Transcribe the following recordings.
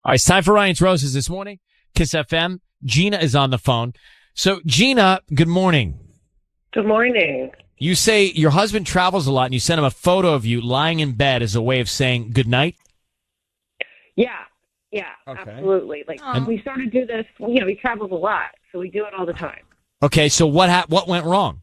All right, it's time for Ryan's Roses this morning. KIIS-FM. Gina is on the phone. So, Gina, good morning. Good morning. You say your husband travels a lot, and you send him a photo of you lying in bed as a way of saying good night? Yeah, Okay. absolutely. Like, we started to do this, he travels a lot, so we do it all the time. Okay, so what went wrong?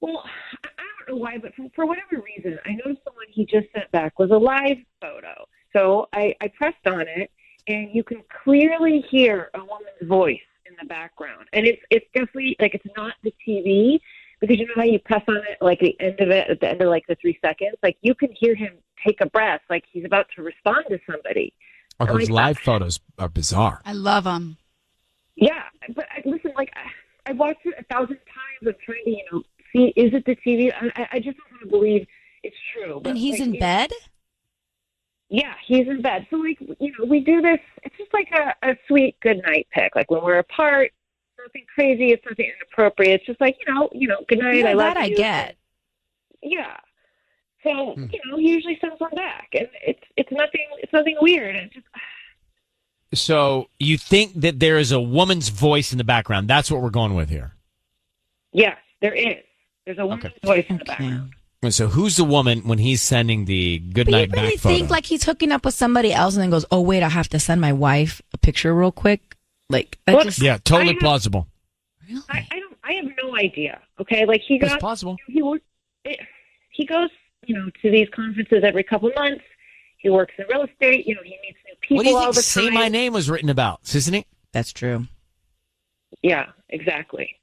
Well, I don't know why, but for whatever reason, I noticed the one he just sent back was a live photo. So I pressed on it, and you can clearly hear a woman's voice in the background. And it's definitely, like, it's not the TV, because you know how you press on it, like, at the end of, like, the 3 seconds? Like, you can hear him take a breath, like he's about to respond to somebody. Oh, those live photos are bizarre. I love them. Yeah, but listen, like, I watched it 1,000 times. I'm trying to, see, is it the TV? I just don't want to believe it's true. But, and he's like, in bed? Yeah, he's in bed. So, like, we do this. It's just like a sweet good night pic. Like, when we're apart, nothing crazy. It's nothing inappropriate. It's just like, good night. Yeah, I love that I you. get. Yeah. So, he usually sends one back, and it's nothing weird. It's just. So you think that there is a woman's voice in the background? That's what we're going with here. Yes, there is. There's a woman's voice in the background. So who's the woman when he's sending the good night But you really back photo? think like he's hooking up with somebody else and then goes, oh, wait, I have to send my wife a picture real quick? Like, that just... Yeah, totally plausible. Really? I have no idea. Okay, like It's possible. He goes, to these conferences every couple months. He works in real estate. He meets new people What do you all think the Say time. My Name was written about, isn't it? That's true. Yeah, exactly.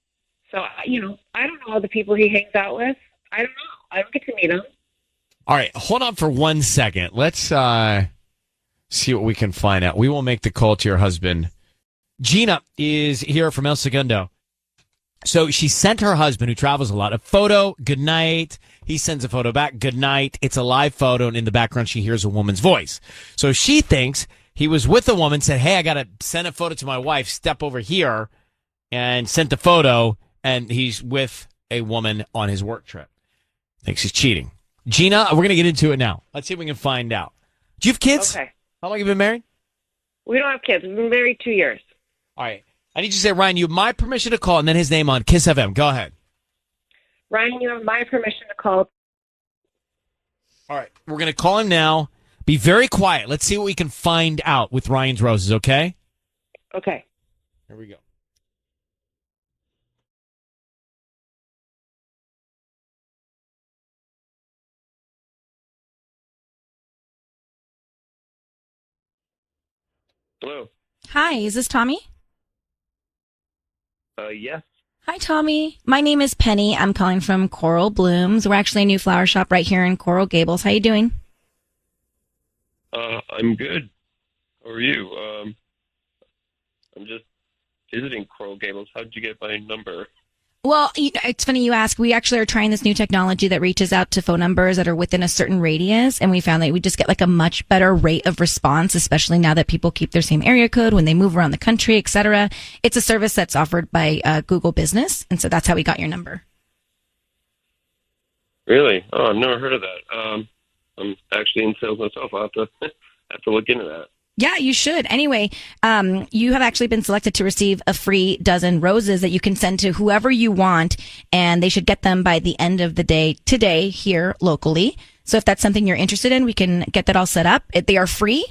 So, I don't know all the people he hangs out with. I don't know. I don't get to meet him. All right, hold on for 1 second. Let's see what we can find out. We will make the call to your husband. Gina is here from El Segundo. So she sent her husband, who travels a lot, a photo, good night. He sends a photo back, good night. It's a live photo, and in the background she hears a woman's voice. So she thinks he was with a woman, said, hey, I got to send a photo to my wife, step over here, and sent the photo, and he's with a woman on his work trip. Thinks he's cheating. Gina, we're going to get into it now. Let's see if we can find out. Do you have kids? Okay. How long have you been married? We don't have kids. We've been married 2 years. All right. I need you to say, Ryan, you have my permission to call, and then his name on KIIS-FM. Go ahead. Ryan, you have my permission to call. All right. We're going to call him now. Be very quiet. Let's see what we can find out with Ryan's Roses, okay? Okay. Here we go. Hello. Hi, is this Tommy? Yes. Hi, Tommy. My name is Penny. I'm calling from Coral Blooms. We're actually a new flower shop right here in Coral Gables. How you doing? I'm good. How are you? I'm just visiting Coral Gables. How did you get my number? Well, it's funny you ask. We actually are trying this new technology that reaches out to phone numbers that are within a certain radius, and we found that we just get like a much better rate of response, especially now that people keep their same area code when they move around the country, etc. It's a service that's offered by Google Business, and so that's how we got your number. Really? Oh, I've never heard of that. I'm actually in sales myself. I'll have to look into that. Yeah, you should. Anyway, you have actually been selected to receive a free dozen roses that you can send to whoever you want, and they should get them by the end of the day today here locally. So if that's something you're interested in, we can get that all set up. They are free,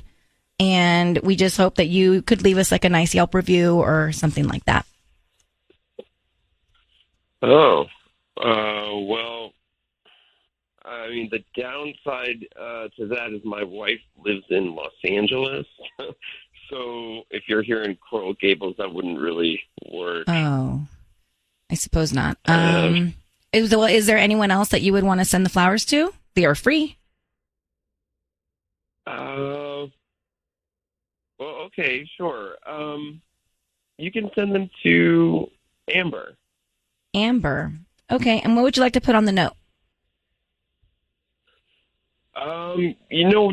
and we just hope that you could leave us like a nice Yelp review or something like that. Oh, well, I mean, the downside to that is my wife lives in Los Angeles. So if you're here in Coral Gables, that wouldn't really work. Oh, I suppose not. Is there anyone else that you would want to send the flowers to? They are free. Well, okay, sure. You can send them to Amber. Amber. Okay, and what would you like to put on the note?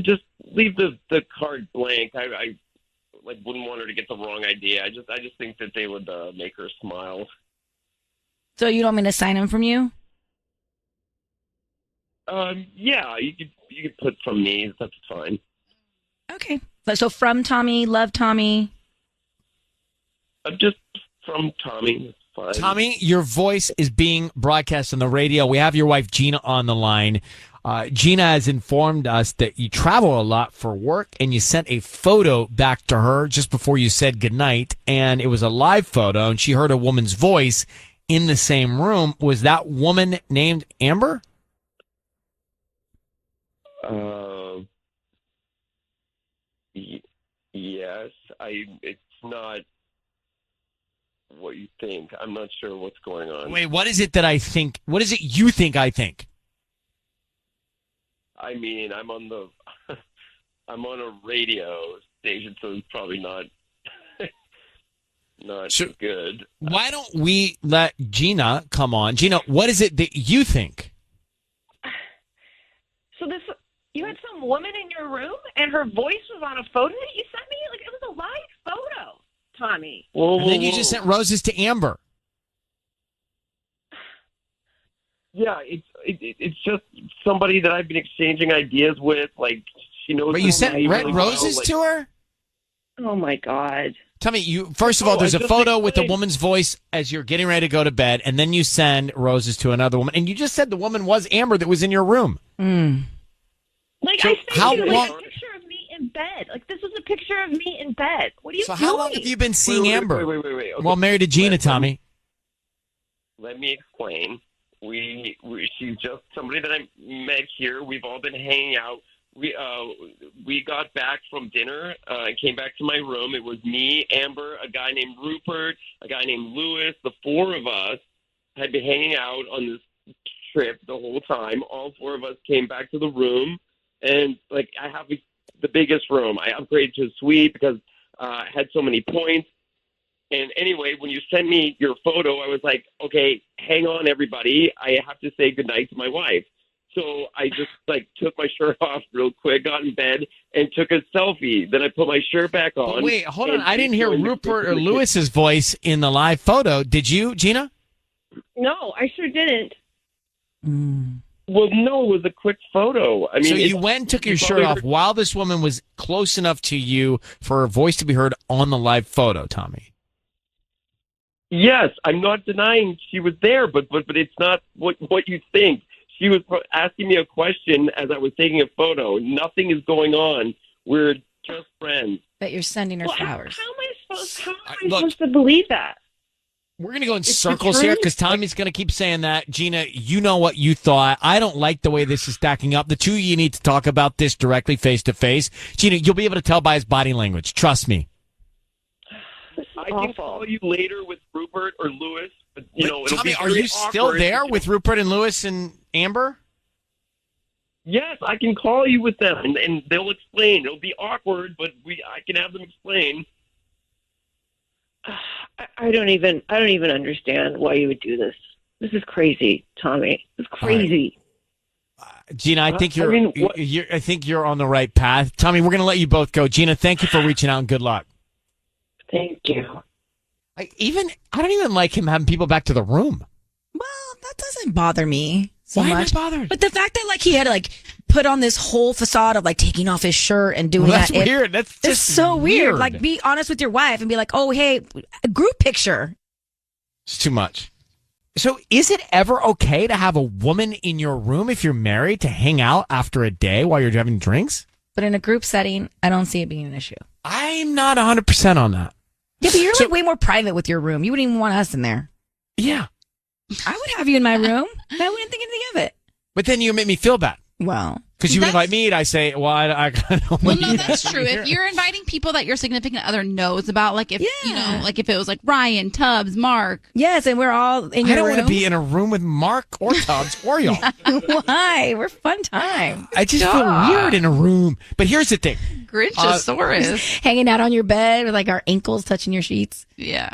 Just leave the card blank. I wouldn't want her to get the wrong idea. I just think that they would make her smile. So you don't want me to sign them from you? Yeah, you could put from me. That's fine. Okay. So from Tommy, love Tommy. Just from Tommy. It's fine. Tommy, your voice is being broadcast on the radio. We have your wife, Gina, on the line. Gina has informed us that you travel a lot for work, and you sent a photo back to her just before you said goodnight, and it was a live photo, and she heard a woman's voice in the same room. Was that woman named Amber? Yes. It's not what you think. I'm not sure what's going on. Wait, what is it that I think? What is it you think I think? I mean, I'm on a radio station, so it's probably not good. Why don't we let Gina come on? Gina, what is it that you think? So you had some woman in your room, and her voice was on a photo that you sent me? Like, it was a live photo, Tommy. Whoa, And then you just sent roses to Amber. Yeah, it's just somebody that I've been exchanging ideas with. Like, she knows. But you sent red roses to her? Oh, my God. Tell me, first of all, there's a photo with a woman's voice as you're getting ready to go to bed, and then you send roses to another woman. And you just said the woman was Amber that was in your room. Like, So I sent how you long- a picture of me in bed. Like, this was a picture of me in bed. What are you So doing? how long have you been seeing Amber? Wait. Okay. Well, married to Gina, Tommy. Let me explain. She's just somebody that I met here. We've all been hanging out. We got back from dinner. I came back to my room. It was me, Amber, a guy named Rupert, a guy named Lewis. The four of us had been hanging out on this trip the whole time. All four of us came back to the room, and like I have the biggest room. I upgraded to a suite because I had so many points. And anyway, when you sent me your photo, I was like, okay, hang on, everybody. I have to say goodnight to my wife. So I just took my shirt off real quick, got in bed, and took a selfie. Then I put my shirt back on. But wait, hold on. I didn't hear Rupert or Lewis's voice in the live photo. Did you, Gina? No, I sure didn't. Well, no, it was a quick photo. I mean, so you went and took your shirt off while this woman was close enough to you for her voice to be heard on the live photo, Tommy. Yes, I'm not denying she was there, but it's not what you think. She was asking me a question as I was taking a photo. Nothing is going on. We're just friends. But you're sending her Well, flowers. how am I Look, supposed to believe that? We're going to go in It's circles the here truth. because Tommy's going to keep saying that. Gina, you know what you thought. I don't like the way this is stacking up. The two of you need to talk about this directly face to face. Gina, you'll be able to tell by his body language. Trust me. I can call you later with Rupert or Lewis. But, it'll Tommy, be are very you still awkward. there with Rupert and Lewis and Amber? Yes, I can call you with them, and they'll explain. It'll be awkward, but I can have them explain. I don't even understand why you would do this. This is crazy, Tommy. This is crazy. Gina, I think I mean, what- I think you're on the right path. Tommy, we're going to let you both go. Gina, thank you for reaching out and good luck. Thank you. I don't even like him having people back to the room. Well, that doesn't bother me so Why much. am I bothered? But the fact that he had to put on this whole facade of taking off his shirt and doing That's that. weird. That's It's just so weird. Be honest with your wife and be like, oh, hey, a group picture. It's too much. So is it ever okay to have a woman in your room if you're married to hang out after a day while you're having drinks? But in a group setting, I don't see it being an issue. I'm not 100% on that. Yeah, but you're way more private with your room. You wouldn't even want us in there. Yeah. I would have you in my room. I wouldn't think anything of it. But then you make me feel bad. Well, because you That's- invite me and I say, well, I don't Well, want no, you that's to true. be If here. you're inviting people that your significant other knows about, if Yeah. if it was like Ryan, Tubbs, Mark. yes, and we're all in your I don't room. want to be in a room with Mark or Tubbs or y'all. Why? We're fun time. I just feel weird in a room. But here's the thing. Grinchosaurus. Hanging out on your bed with our ankles touching your sheets. Yeah.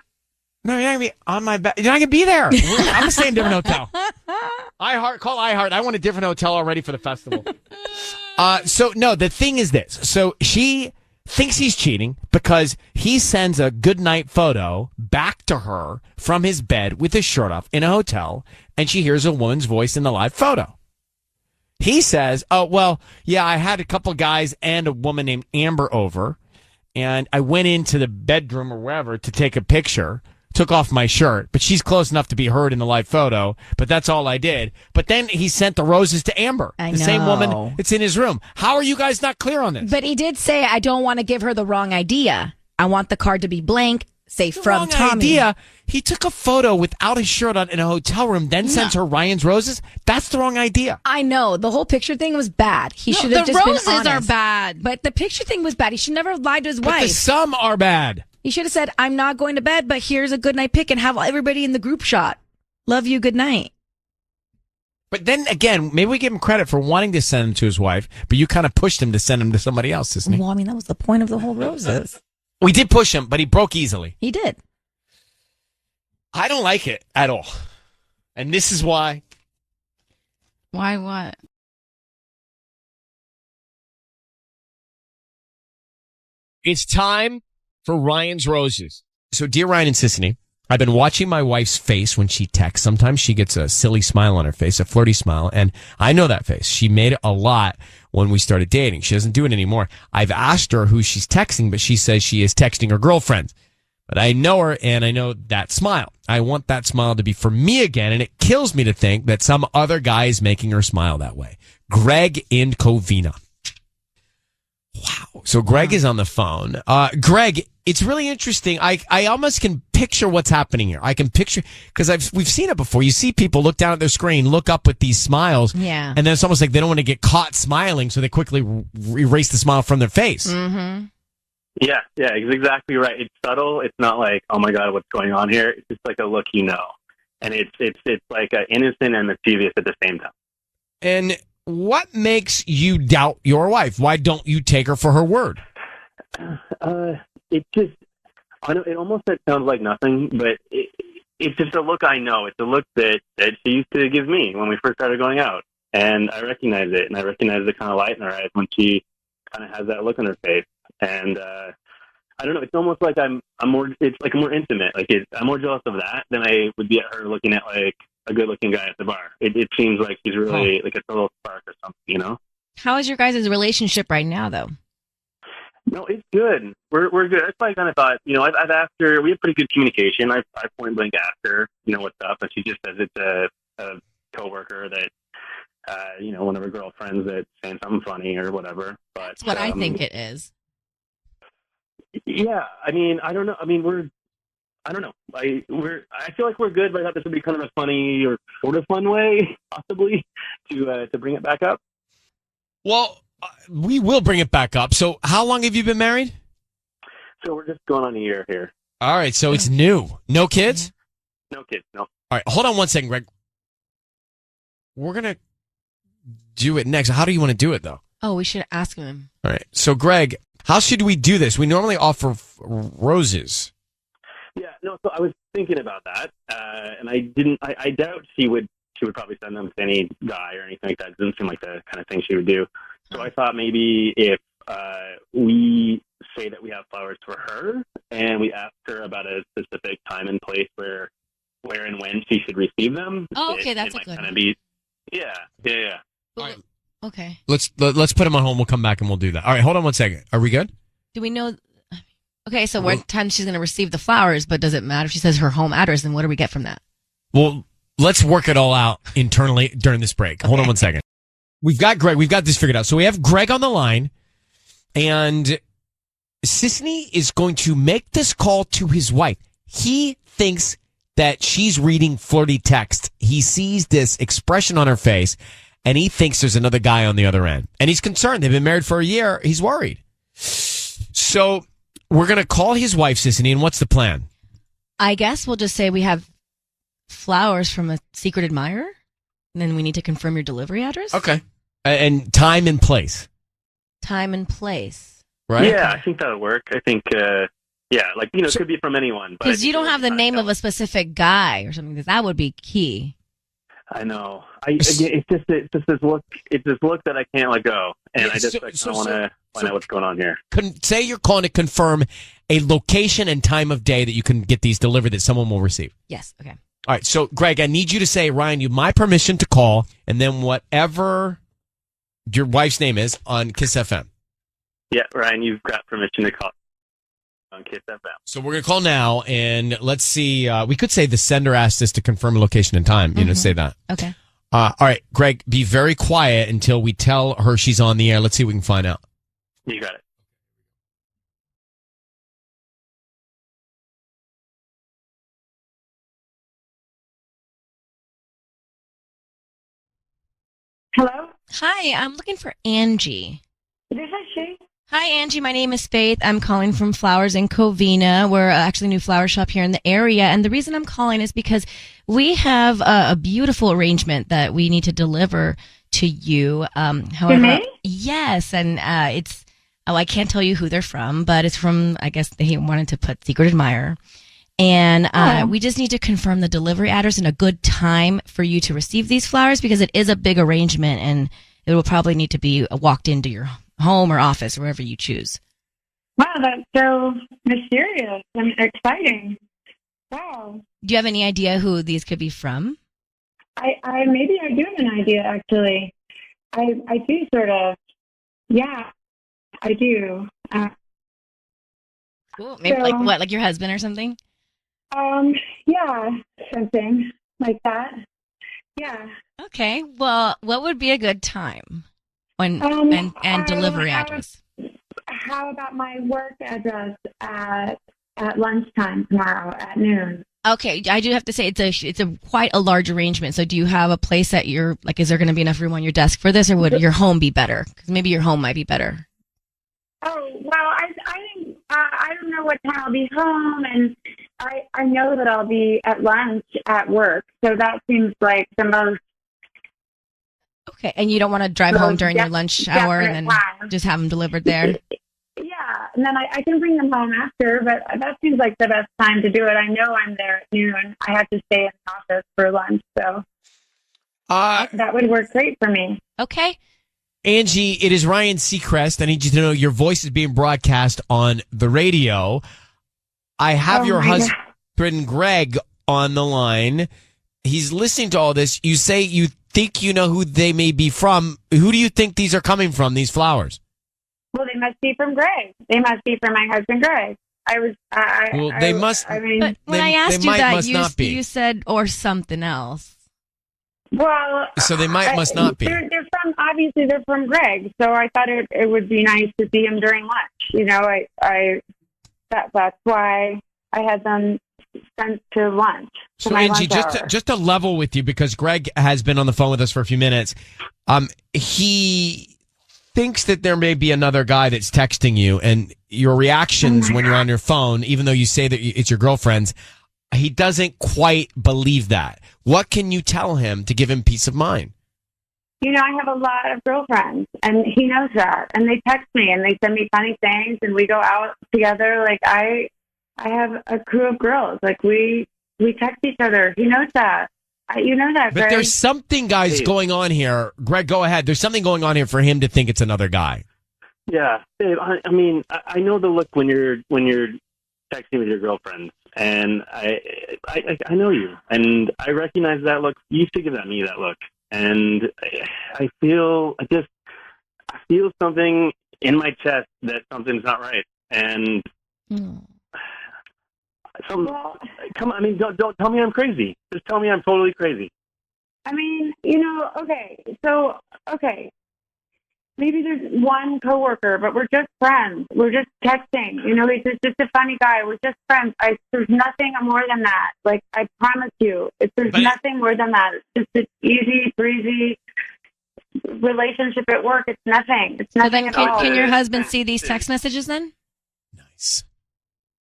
No, you're not going to be on my bed. You're not going to be there. I'm going to stay in a different hotel. Call iHeart. I want a different hotel already for the festival. So, no, the thing is this. So she thinks he's cheating because he sends a goodnight photo back to her from his bed with his shirt off in a hotel, and she hears a woman's voice in the live photo. He says, oh, well, yeah, I had a couple guys and a woman named Amber over, and I went into the bedroom or wherever to take a picture, took off my shirt, but she's close enough to be heard in the live photo, but that's all I did. But then he sent the roses to Amber, I the know. same woman. It's in his room. How are you guys not clear on this? But he did say, I don't want to give her the wrong idea. I want the card to be blank, say The from wrong Tommy. idea. He took a photo without his shirt on in a hotel room, then sends her Ryan's roses. That's the wrong idea. I know. The whole picture thing was bad. He should have The just been roses honest. are bad. But the picture thing was bad. He should never have lied to his But the wife. some are bad. He should have said, I'm not going to bed, but here's a good night pic and have everybody in the group shot. Love you. Good night. But then again, maybe we give him credit for wanting to send them to his wife, but you kind of pushed him to send them to somebody else, isn't he? Well, I mean, that was the point of the whole roses. We did push him, but he broke easily. He did. I don't like it at all. And this is why. Why what? It's time for Ryan's Roses. So, dear Ryan and Sissany, I've been watching my wife's face when she texts. Sometimes she gets a silly smile on her face, a flirty smile, and I know that face. She made it a lot when we started dating. She doesn't do it anymore. I've asked her who she's texting, but she says she is texting her girlfriend. But I know her, and I know that smile. I want that smile to be for me again, and it kills me to think that some other guy is making her smile that way. Greg in Covina. Wow. So Greg is on the phone. Greg, it's really interesting. I almost can picture what's happening here. I can picture, because we've seen it before. You see people look down at their screen, look up with these smiles. Yeah. And then it's almost like they don't want to get caught smiling, so they quickly erase the smile from their face. Mm-hmm. Yeah, it's exactly right. It's subtle. It's not like, oh my God, what's going on here? It's just like a look, and it's like innocent and mischievous at the same time. And what makes you doubt your wife? Why don't you take her for her word? It just, I know it almost sounds like nothing, but it's just a look I know. It's a look that she used to give me when we first started going out, and I recognize it, and I recognize the kind of light in her eyes when she kind of has that look on her face. And I don't know. It's almost like I'm more. It's like more intimate. Like I'm more jealous of that than I would be at her looking at like a good-looking guy at the bar. It seems like she's really like a little spark or something, How is your guys' relationship right now, though? No, it's good. We're good. That's why I kind of thought. I've asked her. We have pretty good communication. I point blank asked her, what's up, and she just says it's a coworker that. One of her girlfriends that's saying something funny or whatever. But That's what I think it is. Yeah, I mean, I don't know. I mean, I don't know. I feel like we're good, but I thought this would be kind of a funny or sort of fun way, possibly, to bring it back up. Well, we will bring it back up. So how long have you been married? So we're just going on a year here. All right, so it's new. No kids? No kids, no. All right, hold on one second, Greg. We're going to do it next. How do you want to do it, though? Oh, we should ask him. All right. So, Greg, how should we do this? We normally offer roses. Yeah, no. So I was thinking about that, and I didn't. I doubt she would probably send them to any guy or anything like that. It doesn't seem like the kind of thing she would do. So I thought maybe if we say that we have flowers for her, and we ask her about a specific time and place where and when she should receive them. Oh, okay, that's a good kind one. of be. Yeah. All right. Okay. Let's put him on hold. We'll come back and we'll do that. All right, hold on one second. Are we good? Do we know? Okay, so what time she's going to receive the flowers, but does it matter if she says her home address, and what do we get from that? Well, let's work it all out internally during this break. Hold on one second. We've got Greg. We've got this figured out. So we have Greg on the line, and Sisney is going to make this call to his wife. He thinks that she's reading flirty text. He sees this expression on her face, and he thinks there's another guy on the other end. And he's concerned. They've been married for a year. He's worried. So we're going to call his wife, Sisney, and what's the plan? I guess we'll just say we have flowers from a secret admirer, and then we need to confirm your delivery address. Okay. And time and place. Time and place. Right? Yeah, I think that would work. I think, it could be from anyone. Because you don't have the name of a specific guy or something, because that would be key. I know. It's just this look. It's this look that I can't let go, and Yeah, I just want to find out what's going on here. Say you're calling to confirm a location and time of day that you can get these delivered that someone will receive. Yes, okay. All right, so Greg, I need you to say, Ryan, you have my permission to call, and then whatever Your wife's name is on KIIS-FM. Yeah, Ryan, you've got permission to call on KIIS-FM. So we're going to call now, and let's see. We could say the sender asked us to confirm a location and time. You know, say that. Okay. All right, Greg, be very quiet until we tell her she's on the air. Let's see if we can find out. You got it. Hello? Hi, I'm looking for Angie. This is she. Hi, Angie. My name is Faith. I'm calling from Flowers in Covina. We're actually a new flower shop here in the area. And the reason I'm calling is because we have a beautiful arrangement that we need to deliver to you. However, me? yes. And it's, I can't tell you who they're from, but it's from, I guess they wanted to put Secret Admirer. And we just need to confirm the delivery address and a good time for you to receive these flowers because it is a big arrangement and it will probably need to be walked into your home or office, wherever you choose. Wow, that's so mysterious and exciting. Wow. Do you have any idea who these could be from? I maybe I do have an idea actually. I do sort of. Yeah, I do. Cool. Maybe So- like what, like your husband or something? Yeah, something like that. Yeah. Okay. Well, what would be a good time when and delivery address? How about my work address at lunchtime tomorrow at noon? Okay, I do have to say it's a quite a large arrangement. So, do you have a place at your like? Is there going to be enough room on your desk for this, or would your home be better? Because maybe your home might be better. Oh well, I don't know what time I'll be home, and I know that I'll be at lunch at work, so that seems like the most. Okay, and you don't want to drive home during your lunch hour and then time. just have them delivered there. Yeah, and then I can bring them home after, but that seems like the best time to do it. I know I'm there at noon. I have to stay in the office for lunch, so that would work great for me. Okay. Angie, it is Ryan Seacrest. I need you to know your voice is being broadcast on the radio. I have your husband, Greg, on the line. He's listening to all this. You say you think you know who they may be from. Who do you think these are coming from, these flowers? Well, they must be from Greg. They must be from my husband, Greg. They must. I mean, But when They- I asked they you might that, must not be. you said or something else. well, So they must not be. They're from obviously they're from Greg. So I thought it would be nice to see him during lunch. You know, that's why I had them sent to lunch. To So my Angie, lunch hour. just to level with you, because Greg has been on the phone with us for a few minutes. He thinks that there may be another guy that's texting you, and your reactions when you're on your phone, even though you say that it's your girlfriend's, he doesn't quite believe that. What can you tell him to give him peace of mind? You know, I have a lot of girlfriends, and he knows that. And they text me, and they send me funny things, and we go out together. Like I have a crew of girls. Like we text each other. He knows that. You know that, But Greg. there's something, guys, going on here. Greg, go ahead. There's something going on here for him to think it's another guy. Yeah, Dave, I mean, I know the look when you're texting with your girlfriend, and I know you, and I recognize that look. You used to give me that look, and I feel something in my chest that something's not right, and come on, I mean, don't tell me I'm crazy. Just tell me I'm totally crazy. I mean, you know, okay. Maybe there's one coworker, but we're just friends. We're just texting. You know, he's just a funny guy. We're just friends. There's nothing more than that. Like, I promise you, there's nothing more than that. It's just an easy, breezy relationship at work. It's nothing. It's So nothing then, at all. can your husband see these text messages then? Nice.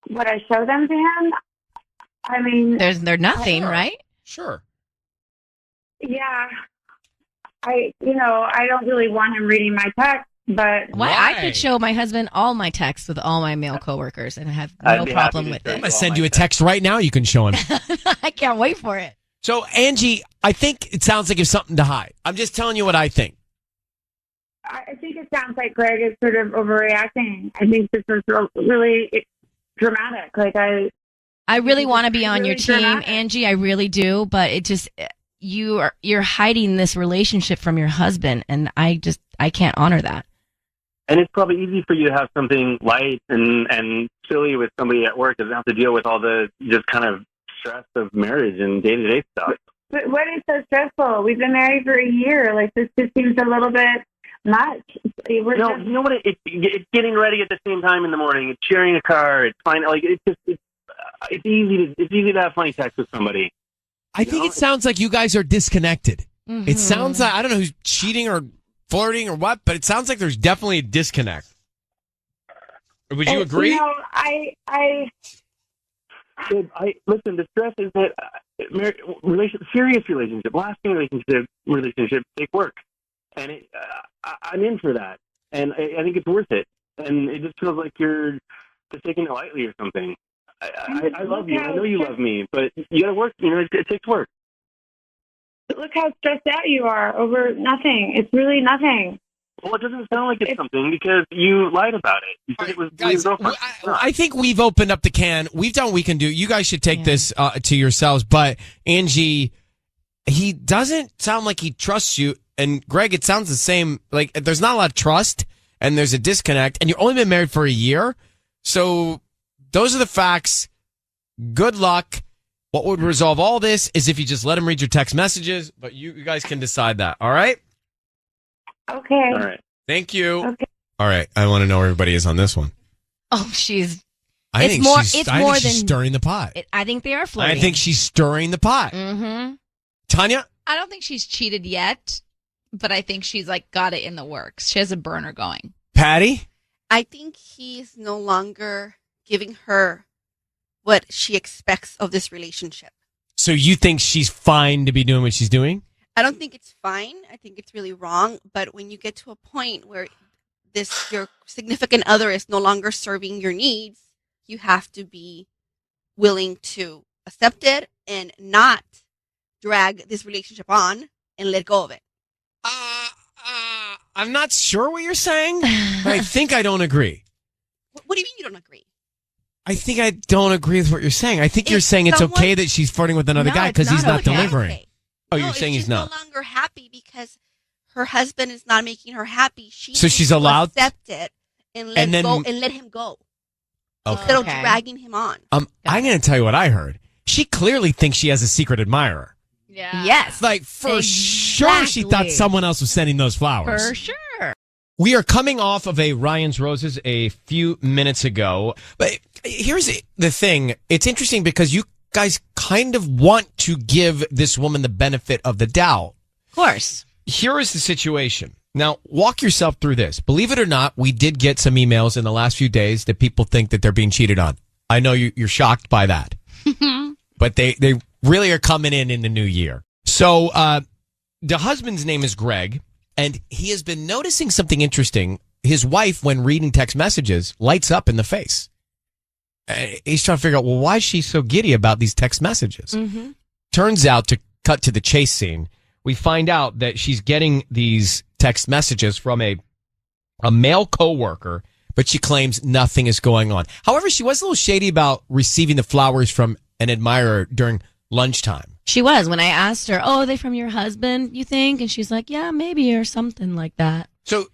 Would I show them to him? I mean, They're nothing, right? Sure. yeah. I don't really want him reading my text, but Why? I could show my husband all my texts with all my male coworkers and have no problem with I'm it. going to send you a text right now. You can show him. I can't wait for it. So, Angie, I think it sounds like you have something to hide. I'm just telling you what I think. I think it sounds like Greg is sort of overreacting. I think this is really dramatic. Like I really want to be on your team, dramatic. Angie. I really do, but it just you're hiding this relationship from your husband, and I can't honor that. And it's probably easy for you to have something light and silly with somebody at work that doesn't have to deal with all the just kind of stress of marriage and day-to-day stuff. But what is so stressful? We've been married for a year. Like, this just seems a little bit much. You know what? It's getting ready at the same time in the morning. It's sharing a car. It's fine. Like, it's easy to have funny sex with somebody. I think it sounds like you guys are disconnected. Mm-hmm. It sounds like, I don't know who's cheating or flirting or what, but it sounds like there's definitely a disconnect. Would you agree? Listen, the stress is that serious relationship, lasting relationship take work. And I'm in for that. And I think it's worth it. And it just feels like you're just taking it lightly or something. I love you. I know you love me, but you got to work. It takes work. Look how stressed out you are over nothing. It's really nothing. Well, it doesn't sound like it's something because you lied about it. You said it was guys, I think we've opened up the can. We've done what we can do. You guys should take this to yourselves. But Angie, he doesn't sound like he trusts you. And Greg, it sounds the same. Like there's not a lot of trust and there's a disconnect. And you've only been married for a year. So those are the facts. Good luck. What would resolve all this is if you just let him read your text messages. But you guys can decide that. All right? Okay. All right. Thank you. Okay. All right. I want to know where everybody is on this one. Oh, I think she's stirring the pot. I think they are flirting. I think she's stirring the pot. Mm-hmm. Tanya? I don't think she's cheated yet, but I think she's like got it in the works. She has a burner going. Patty? I think he's no longer giving her what she expects of this relationship. So you think she's fine to be doing what she's doing? I don't think it's fine. I think it's really wrong. But when you get to a point where your significant other is no longer serving your needs, you have to be willing to accept it and not drag this relationship on and let go of it. I'm not sure what you're saying. I think I don't agree. What do you mean you don't agree? I think I don't agree with what you're saying. I think you're saying it's okay that she's flirting with another guy because he's not delivering. Okay. Oh, you're saying he's not. She's no longer happy because her husband is not making her happy. She's allowed to accept it and let him go. Okay. Instead of dragging him on. I'm going to tell you what I heard. She clearly thinks she has a secret admirer. Yeah. Yes. Like, for sure she thought someone else was sending those flowers. For sure. We are coming off of a Ryan's Roses a few minutes ago. But here's the thing. It's interesting because you guys kind of want to give this woman the benefit of the doubt. Of course. Here is the situation. Now, walk yourself through this. Believe it or not, we did get some emails in the last few days that people think that they're being cheated on. I know you're shocked by that. But they really are coming in the new year. So the husband's name is Greg, and he has been noticing something interesting. His wife, when reading text messages, lights up in the face. He's trying to figure out, well, why is she so giddy about these text messages? Mm-hmm. Turns out, to cut to the chase scene, we find out that she's getting these text messages from a male coworker, but she claims nothing is going on. However, she was a little shady about receiving the flowers from an admirer during lunchtime. She was. When I asked her, are they from your husband, you think? And she's like, yeah, maybe, or something like that. So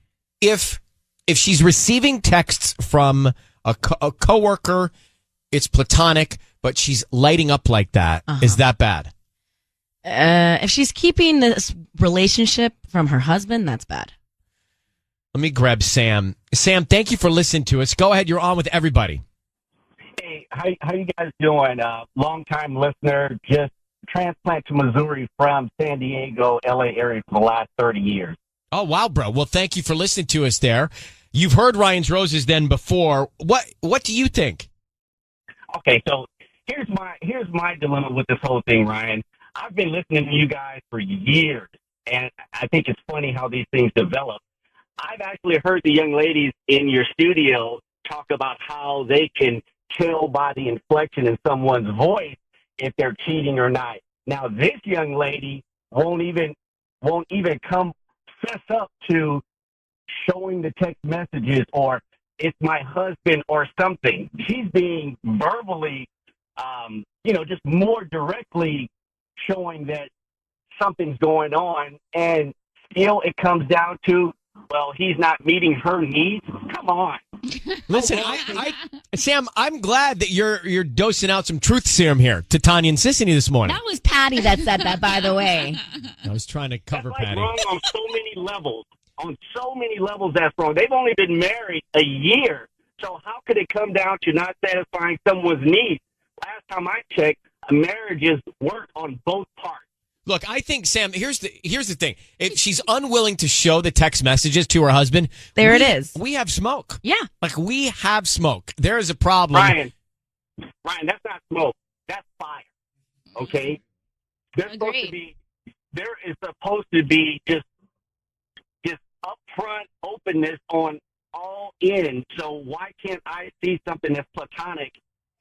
if she's receiving texts from a coworker, it's platonic, but she's lighting up like that. Is that bad? If she's keeping this relationship from her husband, that's bad. Let me grab Sam. Sam, thank you for listening to us. Go ahead. You're on with everybody. Hey, how you guys doing? Long-time listener, just transplant to Missouri from San Diego, LA area for the last 30 years. Oh, wow, bro. Well, thank you for listening to us there. You've heard Ryan's Roses then before. What do you think? Okay, so here's my dilemma with this whole thing, Ryan. I've been listening to you guys for years, and I think it's funny how these things develop. I've actually heard the young ladies in your studio talk about how they can tell by the inflection in someone's voice if they're cheating or not. Now, this young lady won't even come fess up to showing the text messages or it's my husband or something. She's being verbally, just more directly showing that something's going on, and still it comes down to, well, he's not meeting her needs. Come on. Listen, Sam, I'm glad that you're dosing out some truth serum here to Tanya and Sissany this morning. That was Patty that said that, by the way. I was trying to cover That's Patty. wrong on so many levels. On so many levels, that's wrong. They've only been married a year. So how could it come down to not satisfying someone's needs? Last time I checked, marriages work on both parts. Look, I think, Sam, here's the thing. If she's unwilling to show the text messages to her husband, it is. We have smoke. Yeah. Like, we have smoke. There is a problem. Ryan, that's not smoke. That's fire. Okay? There is supposed to be just upfront openness on all ends. So why can't I see something that's platonic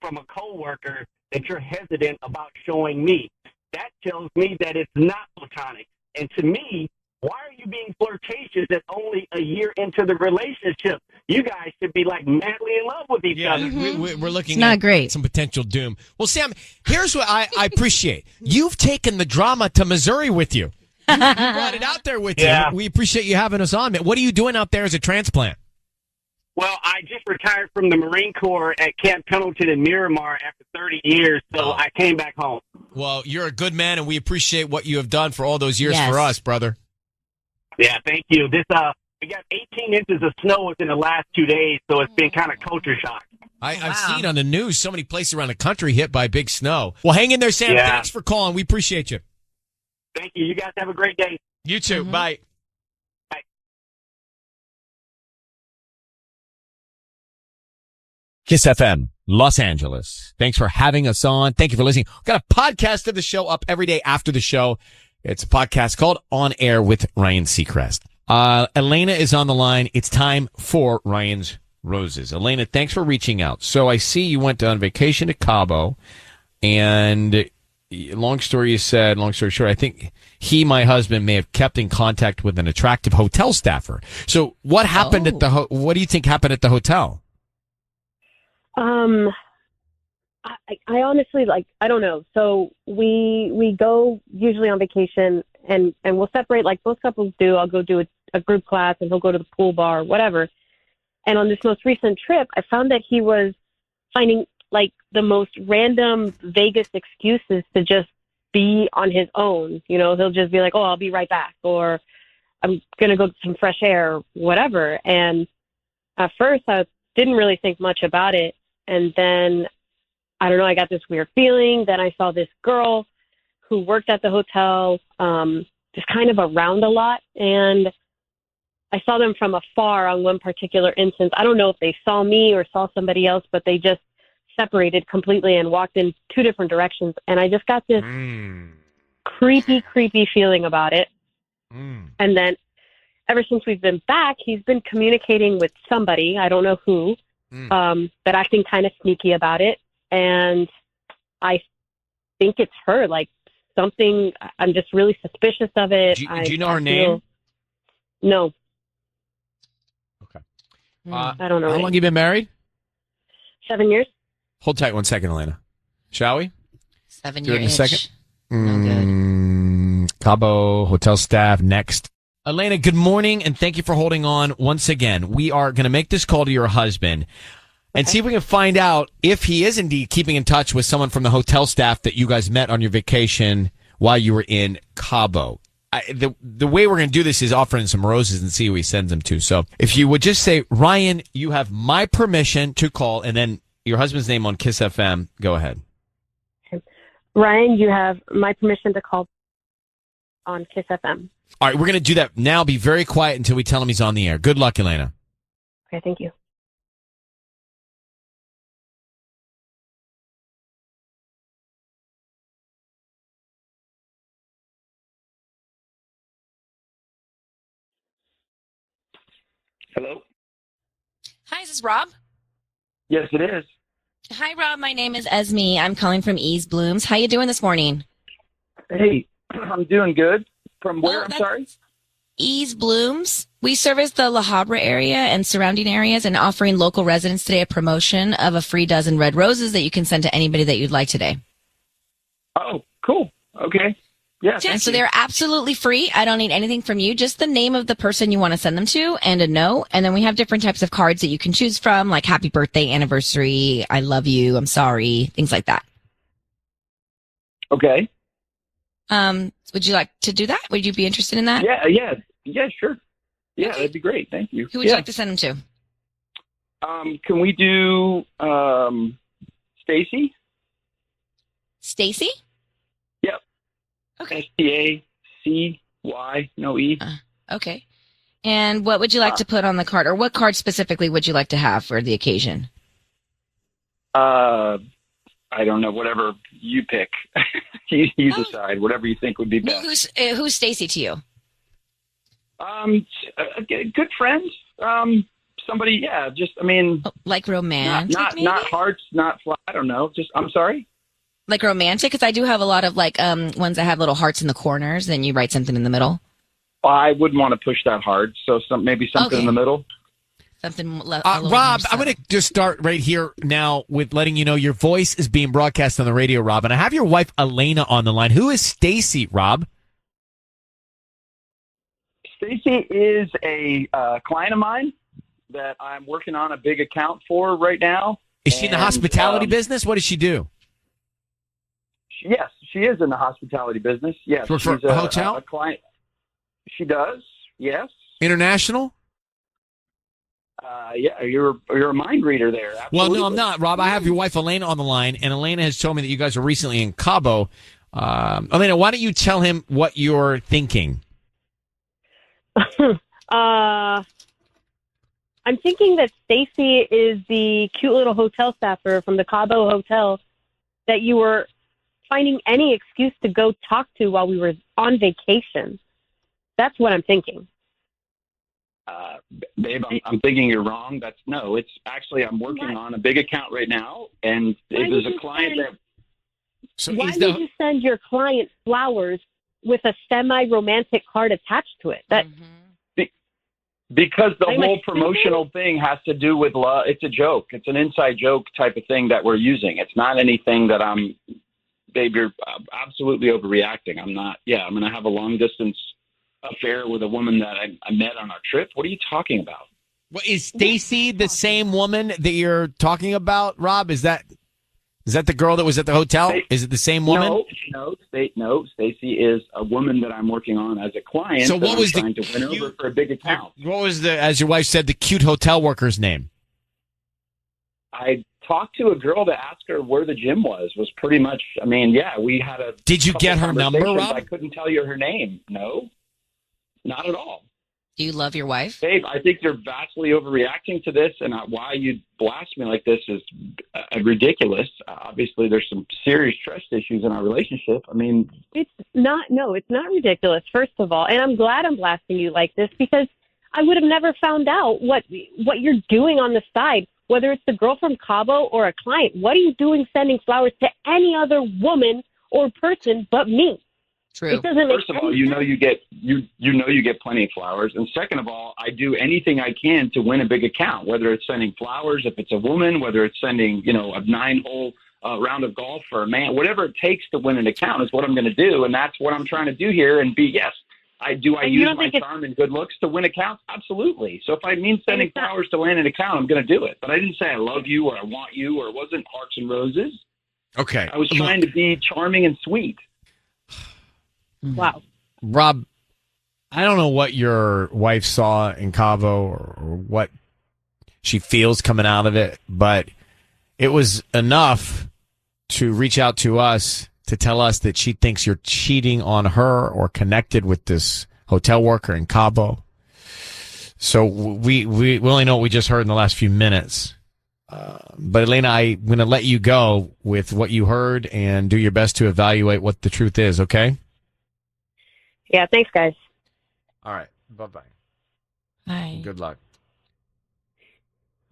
from a coworker that you're hesitant about showing me? That tells me that it's not platonic. And to me, why are you being flirtatious at only a year into the relationship? You guys should be like madly in love with each other. We're looking not at great. Some potential doom. Well, Sam, here's what I appreciate. You've taken the drama to Missouri with you. You brought it out there with you. We appreciate you having us on, man. What are you doing out there as a transplant? Well, I just retired from the Marine Corps at Camp Pendleton in Miramar after 30 years, so I came back home. Well, you're a good man, and we appreciate what you have done for all those years Yes. for us, brother. Yeah, thank you. We got 18 inches of snow within the last 2 days, so it's been kind of culture shock. I've seen on the news so many places around the country hit by big snow. Well, hang in there, Sam. Yeah. Thanks for calling. We appreciate you. Thank you. You guys have a great day. You too. Bye. Bye. KIIS-FM, Los Angeles. Thanks for having us on. Thank you for listening. We've got a podcast of the show up every day after the show. It's a podcast called On Air with Ryan Seacrest. Elena is on the line. It's time for Ryan's Roses. Elena, thanks for reaching out. So I see you went on vacation to Cabo, and long story short, I think my husband, may have kept in contact with an attractive hotel staffer. So what happened at what do you think happened at the hotel? I honestly, I don't know. So we go usually on vacation and we'll separate like most couples do. I'll go do a group class and he'll go to the pool bar, whatever. And on this most recent trip, I found that he was finding like the most random, vaguest excuses to just be on his own. You know, he'll just be like, oh, I'll be right back, or I'm going to go get some fresh air, whatever. And at first I didn't really think much about it. And then, I don't know, I got this weird feeling. Then I saw this girl who worked at the hotel, just kind of around a lot. And I saw them from afar on one particular instance. I don't know if they saw me or saw somebody else, but they just separated completely and walked in two different directions. And I just got this creepy feeling about it. And then ever since we've been back, he's been communicating with somebody, I don't know who, but acting kind of sneaky about it. And I think it's her, like something, I'm just really suspicious of it. Do you know her name? No. Okay. I don't know. How long have you been married? 7 years. Hold tight 1 second, Elena. Shall we? 7 Do it year in a second. No good. Cabo hotel staff next. Elena, good morning, and thank you for holding on once again. We are going to make this call to your husband and see if we can find out if he is indeed keeping in touch with someone from the hotel staff that you guys met on your vacation while you were in Cabo. The way we're going to do this is offering some roses and see who he sends them to. So if you would just say, Ryan, you have my permission to call, and then your husband's name on KIIS-FM, go ahead. Ryan, you have my permission to call on KIIS-FM. All right, we're going to do that now. Be very quiet until we tell him he's on the air. Good luck, Elena. Okay, thank you. Hello? Hi, is this Rob? Yes, it is. Hi, Rob. My name is Esme. I'm calling from Ease Blooms. How you doing this morning? Hey, I'm doing good. From where? I'm sorry? Ease Blooms. We service the La Habra area and surrounding areas and offering local residents today a promotion of a free dozen red roses that you can send to anybody that you'd like today. Oh, cool. Okay. Yeah, Yeah, thank so you. they're absolutely free. I don't need anything from you, just the name of the person you want to send them to and a note. And then we have different types of cards that you can choose from, like happy birthday, anniversary, I love you, I'm sorry, things like that. Okay. Would you like to do that? Would you be interested in that? Yeah, sure. Yeah, Okay. that'd be great. Thank you. Who would you like to send them to? Can we do Stacy? Stacy? Yep. Okay. STACY, no E. Okay. And what would you like to put on the card, or what card specifically would you like to have for the occasion? I don't know. Whatever you pick, you decide. Whatever you think would be best. Who's Stacy to you? A good friend. Somebody. Yeah. Just. I mean. Like romantic? Not hearts. Not fly. I don't know. Just. I'm sorry. Like romantic? Because I do have a lot of like ones that have little hearts in the corners, and you write something in the middle. I wouldn't want to push that hard. So maybe something in the middle. Something. Rob, I'm going to just start right here now with letting you know your voice is being broadcast on the radio, Rob, and I have your wife Elena on the line. Who is Stacy, Rob? Stacy is a client of mine that I'm working on a big account for right now. Is she in the hospitality business? What does she do? Yes, she is in the hospitality business. Yes, For she's a hotel? A client. She does. Yes. International? Yeah, you're a mind reader there. Absolutely. Well, no, I'm not, Rob. I have your wife Elena on the line, and Elena has told me that you guys were recently in Cabo. Elena, why don't you tell him what you're thinking? I'm thinking that Stacy is the cute little hotel staffer from the Cabo Hotel that you were finding any excuse to go talk to while we were on vacation. That's what I'm thinking. Babe, I'm thinking you're wrong. It's actually, I'm working on a big account right now, and it was a client that... So why did you send your client flowers with a semi-romantic card attached to it? Because the whole promotional thing has to do with love. It's a joke. It's an inside joke type of thing that we're using. It's not anything that babe, you're absolutely overreacting. I'm not. Yeah, I'm going to have a long-distance affair with a woman that I met on our trip. What are you talking about? Well, is Stacy the same woman that you're talking about, Rob? Is that the girl that was at the hotel? Is it the same woman? No. Stacy is a woman that I'm working on as a client. So what was trying to win over for a big account? What was as your wife said, the cute hotel worker's name? I talked to a girl to ask her where the gym was pretty much. I mean, yeah, we had a. Did you get her number, Rob? I couldn't tell you her name. No, not at all. Do you love your wife? Babe, I think you're vastly overreacting to this, and why you blast me like this is ridiculous. Obviously, there's some serious trust issues in our relationship. I mean, it's not ridiculous, first of all. And I'm glad I'm blasting you like this because I would have never found out what you're doing on the side, whether it's the girl from Cabo or a client. What are you doing sending flowers to any other woman or person but me? True. It doesn't make First of all, you know you get plenty of flowers, and second of all, I do anything I can to win a big account. Whether it's sending flowers, if it's a woman, whether it's sending a 9-hole round of golf for a man, whatever it takes to win an account is what I'm going to do, and that's what I'm trying to do here. And yes, I use my charm and good looks to win accounts. Absolutely. So if I mean sending flowers to land an account, I'm going to do it. But I didn't say I love you or I want you or it wasn't hearts and roses. Okay. I was trying to be charming and sweet. Wow. Rob, I don't know what your wife saw in Cabo or what she feels coming out of it, but it was enough to reach out to us to tell us that she thinks you're cheating on her or connected with this hotel worker in Cabo. So we only know what we just heard in the last few minutes. But Elena, I'm going to let you go with what you heard and do your best to evaluate what the truth is, okay? Yeah, thanks, guys. All right. Bye-bye. Bye. Good luck.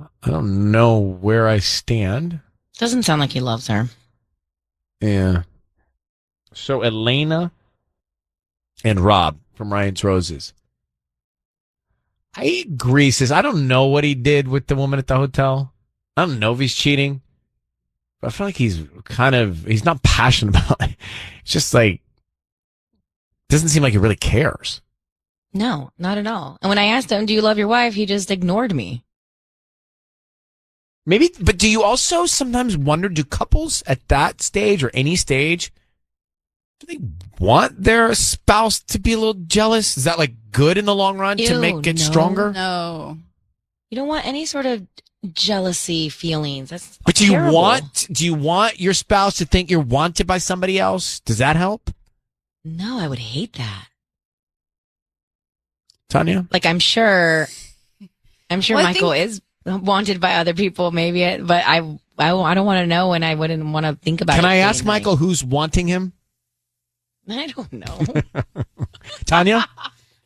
I don't know where I stand. Doesn't sound like he loves her. Yeah. So Elena and Rob from Ryan's Roses. I agree, sis. I don't know what he did with the woman at the hotel. I don't know if he's cheating. But I feel like he's not passionate about it. It's just like, Doesn't seem like he really cares. No, not at all. And when I asked him, do you love your wife? He just ignored me. Maybe, but do you also sometimes wonder, do couples at that stage or any stage, do they want their spouse to be a little jealous? Is that like good in the long run to make it stronger? No. You don't want any sort of jealousy feelings. That's But terrible. do you want your spouse to think you're wanted by somebody else? Does that help? No, I would hate that. Tanya? Like, I'm sure Well, I Michael think- is wanted by other people, maybe, but I don't want to know, and I wouldn't want to think about it. Can I ask day and night. Michael who's wanting him? I don't know. Tanya?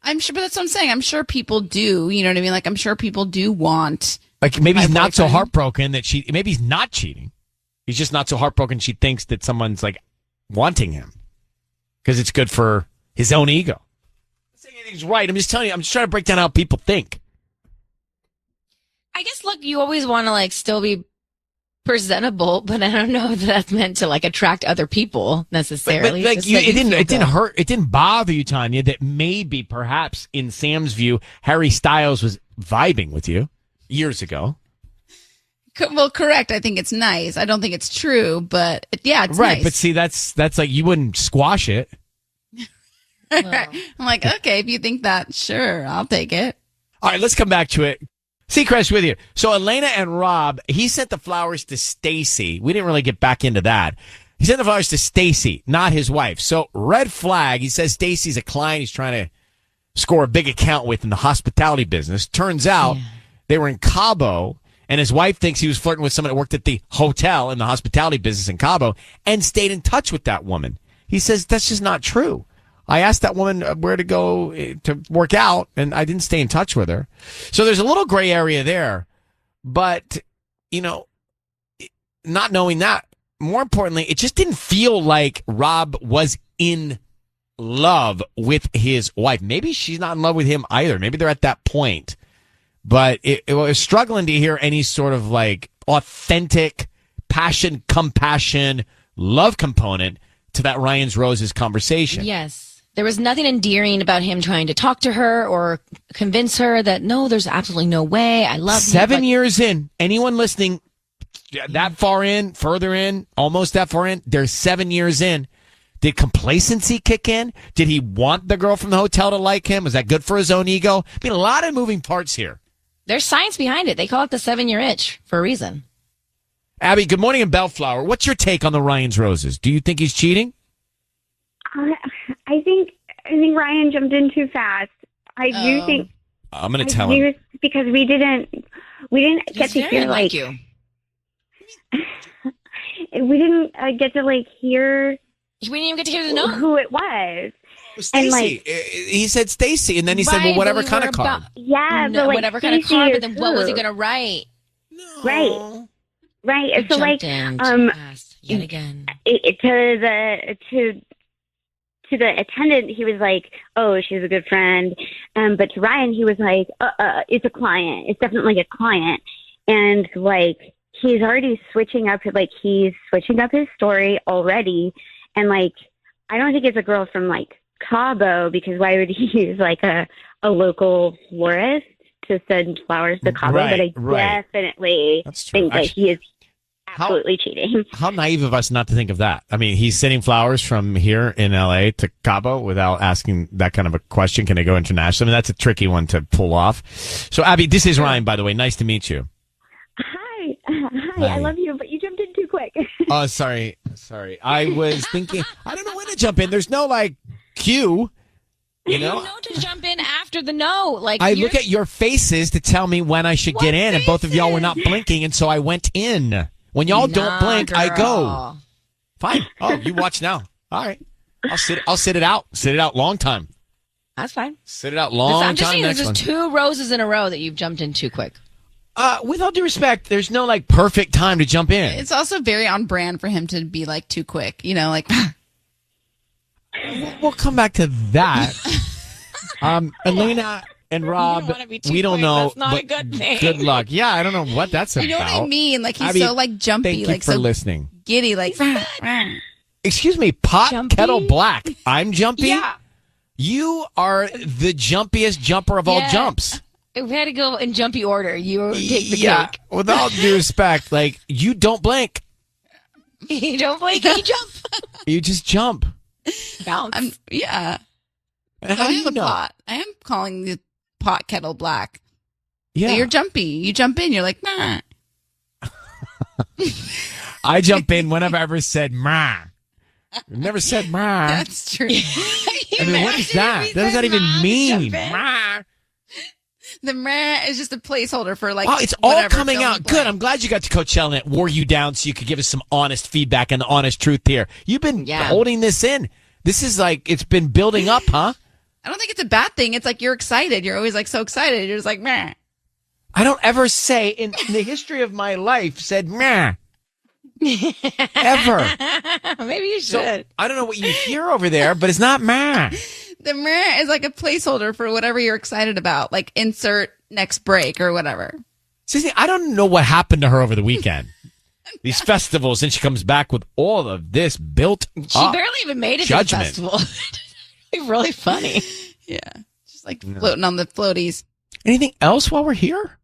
I'm sure, but that's what I'm saying. I'm sure people do. You know what I mean? Like, I'm sure people do want. Like maybe he's My not so boyfriend. heartbroken that maybe he's not cheating. He's just not so heartbroken she thinks that someone's like wanting him because it's good for his own ego. I'm not saying anything's right. I'm just telling you, I'm just trying to break down how people think. I guess, look, you always want to like still be presentable, but I don't know if that's meant to like attract other people necessarily. But like Just that it didn't feel good. hurt. It didn't bother you, Tanya, that maybe perhaps in Sam's view, Harry Styles was vibing with you years ago. Well, correct. I think it's nice. I don't think it's true, but yeah, it's Right, nice. but see, that's like you wouldn't squash it. I'm like, okay, if you think that, sure, I'll take it. All right, let's come back to it. Seacrest with you. So Elena and Rob, he sent the flowers to Stacy. We didn't really get back into that. He sent the flowers to Stacy, not his wife. So red flag. He says Stacy's a client he's trying to score a big account with in the hospitality business. Turns out they were in Cabo, and his wife thinks he was flirting with someone that worked at the hotel in the hospitality business in Cabo and stayed in touch with that woman. He says that's just not true. I asked that woman where to go to work out, and I didn't stay in touch with her. So there's a little gray area there. But, you know, not knowing that, more importantly, it just didn't feel like Rob was in love with his wife. Maybe she's not in love with him either. Maybe they're at that point. But it was struggling to hear any sort of like authentic passion, compassion, love component to that Ryan's Roses conversation. Yes. There was nothing endearing about him trying to talk to her or convince her that, no, there's absolutely no way. I love you. 7 years in, anyone listening that far in, further in, almost that far in, they're 7 years in. Did complacency kick in? Did he want the girl from the hotel to like him? Was that good for his own ego? I mean, a lot of moving parts here. There's science behind it. They call it the 7-year itch for a reason. Abby, good morning in Bellflower. What's your take on the Ryan's Roses? Do you think he's cheating? I think Ryan jumped in too fast. I do think I'm going to tell him. because we didn't get to hear like you. we didn't get to like hear. We didn't even get to hear the note. Who it was. Stacy. And like, he said Stacy, and then he said, well, Right, whatever but we kind were of card. yeah, No, but like whatever kind of Stacey card, is but then what was he who? going to write? Right. He So like, jumped in too fast yet again. To the attendant, he was like, "Oh, she's a good friend," but to Ryan, he was like, "It's a client. It's definitely a client," and like he's already switching up. Like he's switching up his story already, and like I don't think it's a girl from like Cabo because why would he use like a local florist to send flowers to Cabo? Right, but I right. definitely That's true. think that Actually, he is absolutely cheating. How naive of us not to think of that. I mean, he's sending flowers from here in L.A. to Cabo without asking that kind of a question. Can they go international? I mean, that's a tricky one to pull off. So, Abby, this is Ryan, by the way. Nice to meet you. Hi, Hi. I love you, but you jumped in too quick. Oh, sorry. I was thinking, I don't know when to jump in. There's no, like, cue, you know? You know to jump in after the no. Like I you're- look at your faces to tell me when I should get in, and both of y'all were not blinking, and so I went in. When y'all don't blink, I go. girl. Fine. Oh, you watch now. All right. I'll sit it out. Sit it out long time. That's fine. Sit it out long I'm just time. saying, Next there's one. just 2 roses in a row that you've jumped in too quick. With all due respect, there's no like perfect time to jump in. It's also very on brand for him to be like too quick, you know, like We'll come back to that. Elena and Rob, You don't wanna be too we don't quick. know. That's not a but good thing. Good luck. Yeah, I don't know what that's you about. know what I mean? Like he's Abby, so like jumpy, Thank you like for so listening. giddy, like Excuse me, pot Jumpy? kettle black. I'm jumpy. Yeah. You are the jumpiest jumper of all jumps. If we had to go in jumpy order, you take the cake. With all due respect, like, you don't blink. You don't blink, you jump. You just jump. Bounce. Yeah. And how do you know? Pot. I am calling the pot kettle black. Yeah. So you're jumpy. You jump in, you're like, nah. I jump in whenever I ever said "ma." I've never said "ma." That's true. I mean, what is that? What does that even mean? Ma. The meh is just a placeholder for like. Wow, it's all whatever, coming fill in out. the Good. blank. I'm glad you got to Coachella and it wore you down so you could give us some honest feedback and the honest truth here. You've been holding this in. This is like, it's been building up, huh? I don't think it's a bad thing. It's like you're excited. You're always like so excited. You're just like, meh. I don't ever say in the history of my life said meh. Ever. Maybe you should. So, I don't know what you hear over there, but it's not meh. The meh is like a placeholder for whatever you're excited about. Like insert next break or whatever. Sissy, I don't know what happened to her over the weekend. These festivals, and she comes back with all of this built She up barely even made it judgment. to the festival. Really funny. Yeah. Just like floating on the floaties. Anything else while we're here?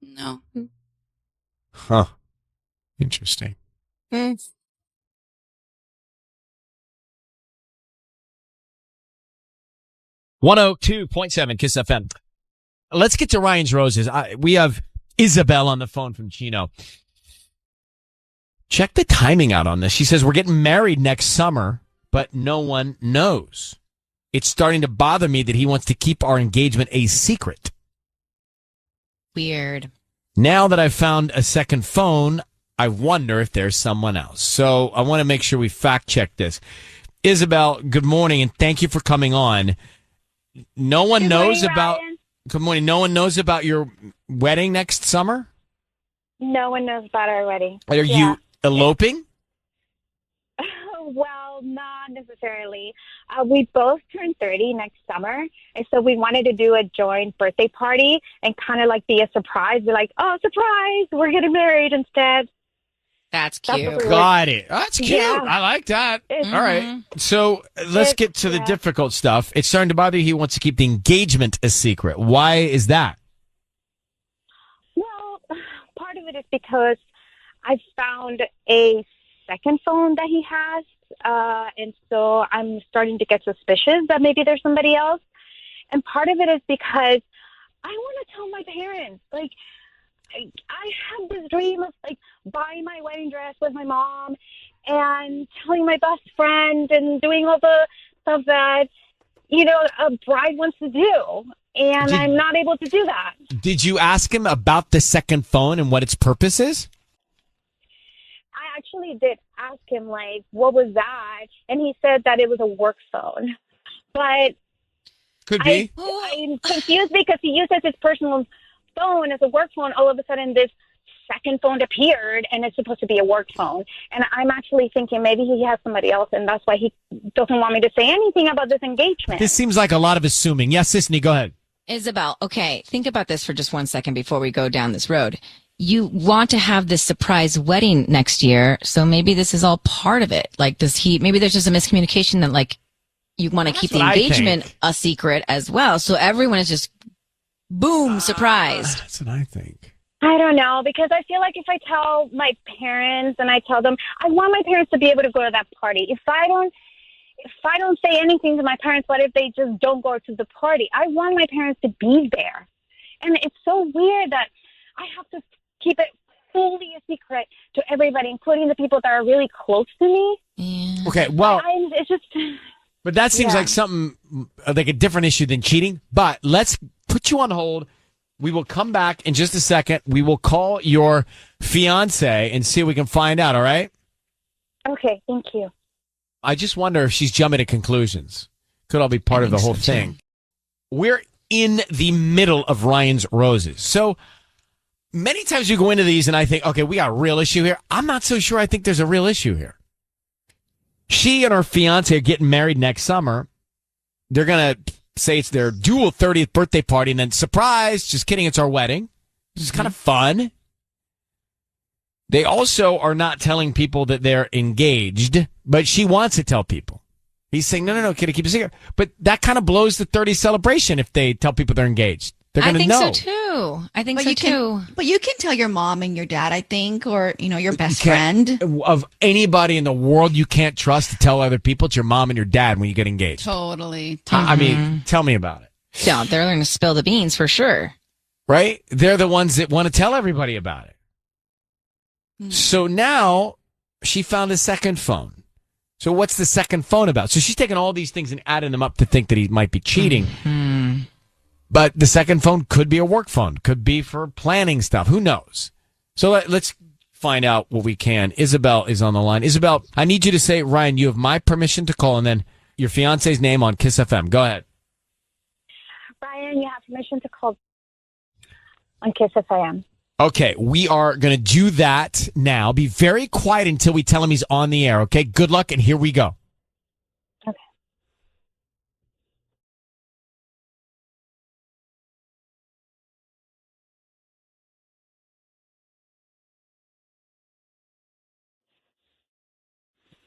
No. Huh. Interesting. 102.7 KIIS FM. Let's get to Ryan's Roses. We have Isabel on the phone from Chino. Check the timing out on this. She says, we're getting married next summer, but no one knows. It's starting to bother me that he wants to keep our engagement a secret. Weird. Now that I've found a second phone, I wonder if there's someone else. So I want to make sure we fact check this. Isabel, good morning, and thank you for coming on. No one knows about. Good morning. No one knows about your wedding next summer? No one knows about our wedding. Are you eloping? Well, not necessarily. We both turn 30 next summer, and so we wanted to do a joint birthday party and kind of like be a surprise. We're like, oh, surprise, we're getting married instead. That's cute. Got it. That's cute. Yeah. I like that. All right. So let's get to the difficult stuff. It's starting to bother you. He wants to keep the engagement a secret. Why is that? Well, part of it is because I found a second phone that he has, and so I'm starting to get suspicious that maybe there's somebody else. And part of it is because I want to tell my parents, like, I have this dream of like buying my wedding dress with my mom and telling my best friend and doing all the stuff that, you know, a bride wants to do. And I'm not able to do that. Did you ask him about the second phone and what its purpose is? I actually did ask him, like, what was that? And he said that it was a work phone. But could be. I'm confused because he uses his personal phone as a work phone. All of a sudden, this second phone appeared, and it's supposed to be a work phone. And I'm actually thinking maybe he has somebody else, and that's why he doesn't want me to say anything about this engagement. This seems like a lot of assuming. Yes, Sisney, go ahead. Isabel, okay, think about this for just 1 second before we go down this road. You want to have this surprise wedding next year, so maybe this is all part of it. Like, maybe there's just a miscommunication that, like, you want to keep the engagement a secret as well. So everyone is just, boom, surprised. That's what I think. I don't know, because I feel like if I tell my parents and I tell them, I want my parents to be able to go to that party. If I don't say anything to my parents, what if they just don't go to the party? I want my parents to be there. And it's so weird that I have to keep it fully a secret to everybody, including the people that are really close to me. Yeah. Okay, well, it's just. But that seems like something, like a different issue than cheating. But let's put you on hold. We will come back in just a second. We will call your fiance and see if we can find out, all right? Okay, thank you. I just wonder if she's jumping to conclusions. Could all be part of the whole thing. We're in the middle of Ryan's Roses. So many times you go into these and I think, okay, we got a real issue here. I'm not so sure I think there's a real issue here. She and her fiance are getting married next summer. They're going to say it's their dual 30th birthday party, and then surprise, just kidding, it's our wedding. It's kind of fun. They also are not telling people that they're engaged, but she wants to tell people. He's saying, no, can I keep a secret? But that kind of blows the 30 celebration if they tell people they're engaged. They're going to know. I think so too. I think so too. But you can tell your mom and your dad, I think, or, your best friend. Of anybody in the world you can't trust to tell other people, it's your mom and your dad when you get engaged. Totally. I mean, tell me about it. Yeah, they're going to spill the beans for sure. Right? They're the ones that want to tell everybody about it. So now she found a second phone. So what's the second phone about? So she's taking all these things and adding them up to think that he might be cheating. But the second phone could be a work phone, could be for planning stuff. Who knows? So let's find out what we can. Isabel is on the line. Isabel, I need you to say, Ryan, you have my permission to call, and then your fiance's name on KIIS-FM. Go ahead. Ryan, you have permission to call on KIIS-FM. Okay, we are going to do that now. Be very quiet until we tell him he's on the air, okay? Good luck, and here we go. Okay.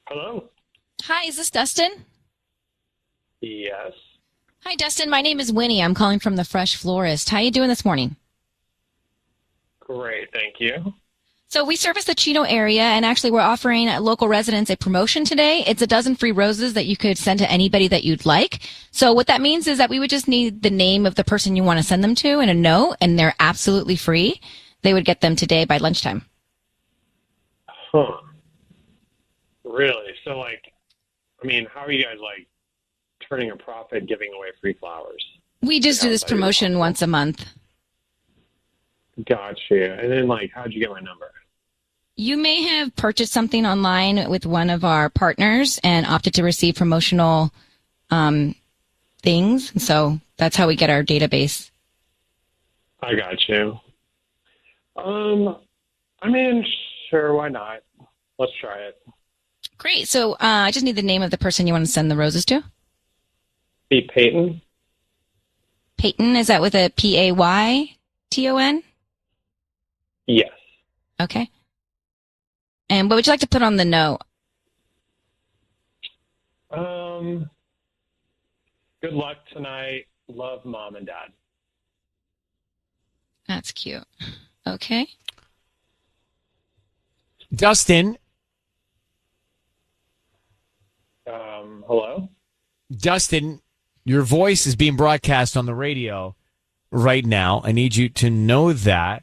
Hello? Hi, is this Dustin? Yes. Hi, Dustin. My name is Winnie. I'm calling from the Fresh Florist. How you doing this morning? Great, thank you. So we service the Chino area, and actually we're offering local residents a promotion today. It's a dozen free roses that you could send to anybody that you'd like. So what that means is that we would just need the name of the person you want to send them to and a note, and they're absolutely free. They would get them today by lunchtime. Huh. Really? So, how are you guys, turning a profit giving away free flowers? We just do this promotion once a month. Gotcha. And then, how'd you get my number? You may have purchased something online with one of our partners and opted to receive promotional things. So that's how we get our database. I got you. Sure, why not? Let's try it. Great. So I just need the name of the person you want to send the roses to. Be Peyton. Peyton, is that with a Payton? Yes. Okay. And what would you like to put on the note? Good luck tonight. Love, Mom and Dad. That's cute. Okay. Dustin. Hello? Dustin, your voice is being broadcast on the radio right now. I need you to know that.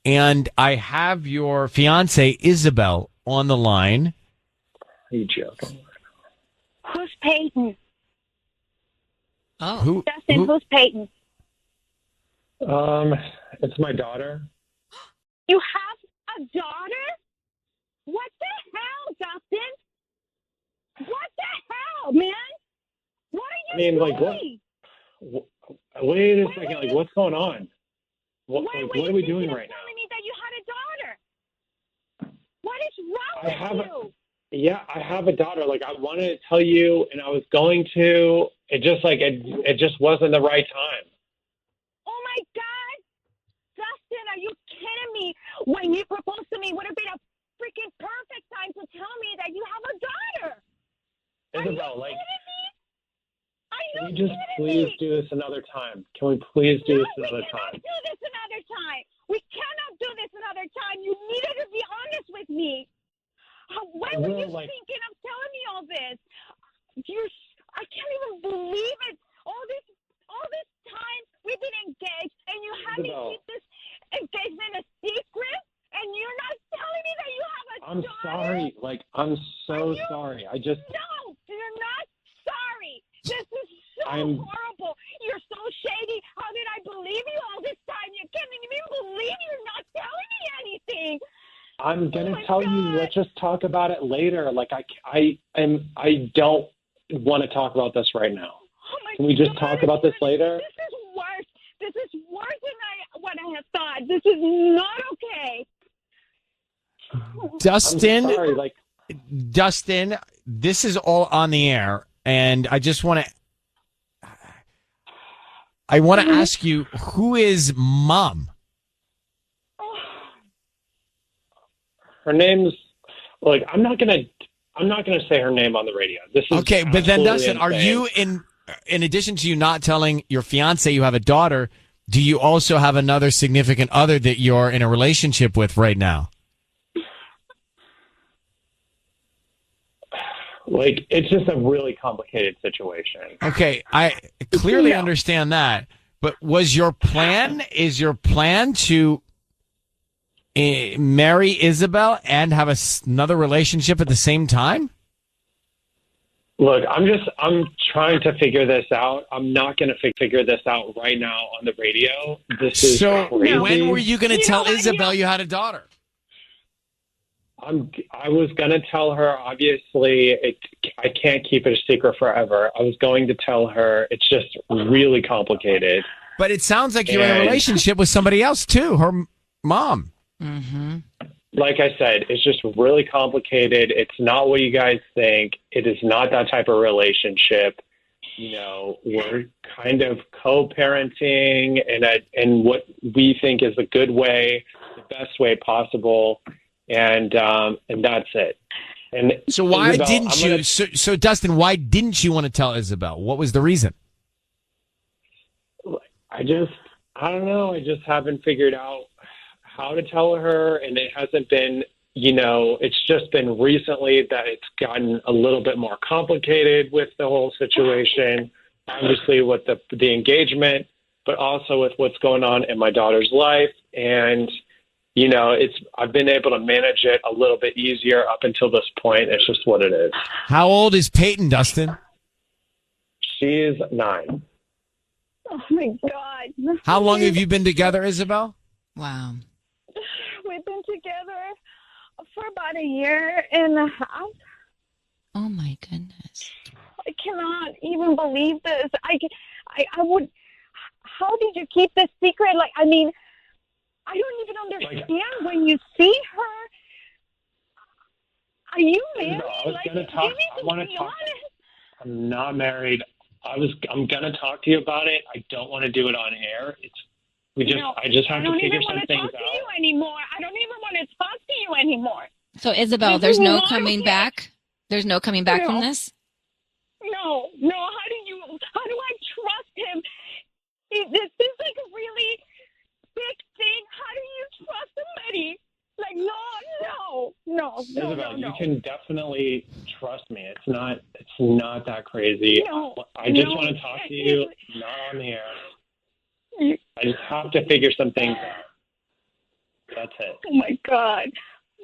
And I have your fiance, Isabel, on the line. Are you joking? Who's Peyton? Oh. Dustin, who's Peyton? It's my daughter. You have a daughter? What the hell, Dustin? What the hell, man? What are you doing? Wait a second. What's going on? What are we doing right now? Telling me that you had a daughter. What is wrong with you? Yeah, I have a daughter. I wanted to tell you, and I was going to. It just it just wasn't the right time. Oh my God, Dustin, are you kidding me? When you proposed to me, would have been a freaking perfect time to tell me that you have a daughter. Isabel, are you kidding me? Can we just please do this another time? Can we please do this another time? We cannot do this another time. We cannot do this another time. You needed to be honest with me. When were you thinking of telling me all this? I can't even believe it. All this time we've been engaged, and you had me keep this engagement a secret, and you're not telling me that you have a daughter? I'm sorry. I'm so sorry. No, you're not sorry. This is so horrible. You're so shady. How did I believe you all this time? You can't even believe you're not telling me anything. I'm gonna tell you. Let's just talk about it later. I don't want to talk about this right now. Can we just talk about this later? This is worse. This is worse than what I had thought. This is not okay. Dustin. I'm sorry, Dustin, this is all on the air, and I just want to. I want to ask you, who is Mom? Her name's I'm not gonna I'm not going to say her name on the radio. This is okay, but then Dustin, insane. are you in addition to you not telling your fiance you have a daughter, do you also have another significant other that you're in a relationship with right now? Like, it's just a really complicated situation. Okay, I clearly understand that, but is your plan to marry Isabel and have another relationship at the same time? Look, I'm trying to figure this out. I'm not going to figure this out right now on the radio. This is crazy. When were you going to tell Isabel you had a daughter? I was going to tell her, obviously, I can't keep it a secret forever. I was going to tell her. It's just really complicated. But it sounds like you're in a relationship with somebody else, too, her mom. Mm-hmm. Like I said, it's just really complicated. It's not what you guys think. It is not that type of relationship. You know, we're kind of co-parenting and what we think is a good way, the best way possible. And that's it. And so why Isabel, didn't you? So Dustin, why didn't you want to tell Isabel? What was the reason? I don't know. I just haven't figured out how to tell her, and it hasn't been. You know, it's just been recently that it's gotten a little bit more complicated with the whole situation. Obviously, with the engagement, but also with what's going on in my daughter's life, and. You know, I've been able to manage it a little bit easier up until this point. It's just what it is. How old is Peyton, Dustin? She's 9. Oh, my God. How long have you been together, Isabel? Wow. We've been together for about a year and a half. Oh, my goodness. I cannot even believe this. I would. How did you keep this secret? Like, I mean, I don't even understand when you see her. Are you married? I want to talk. I'm not married. I'm gonna talk to you about it. I don't want to do it on air. I just have to figure some things out. I don't even want to talk to you anymore. I don't even want to talk to you anymore. So Isabel, there's no coming back. There's no coming back from this. No. How do I trust him? This is like a really big thing. How do you trust somebody? Like, no. Isabel, you can definitely trust me. It's not that crazy. I just want to talk to you, not on the air. I just have to figure some things out. That's it. Oh my God.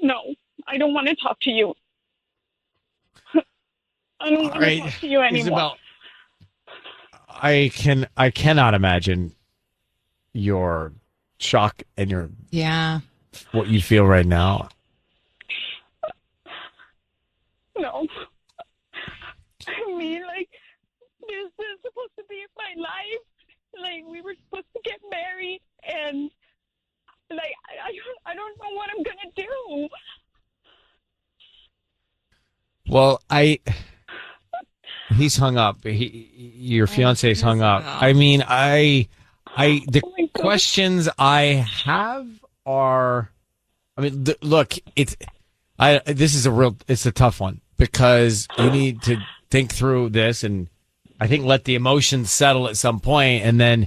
No, I don't want to talk to you. I don't want to talk to you anymore. Isabel, I cannot imagine your shock and what you feel right now. No. I mean, like, this is supposed to be my life. Like, we were supposed to get married, and, like, I don't know what I'm going to do. Well, he's hung up. Your fiance's hung up. I mean, the questions I have are, I mean, look, it's a tough one because you need to think through this and I think let the emotions settle at some point, and then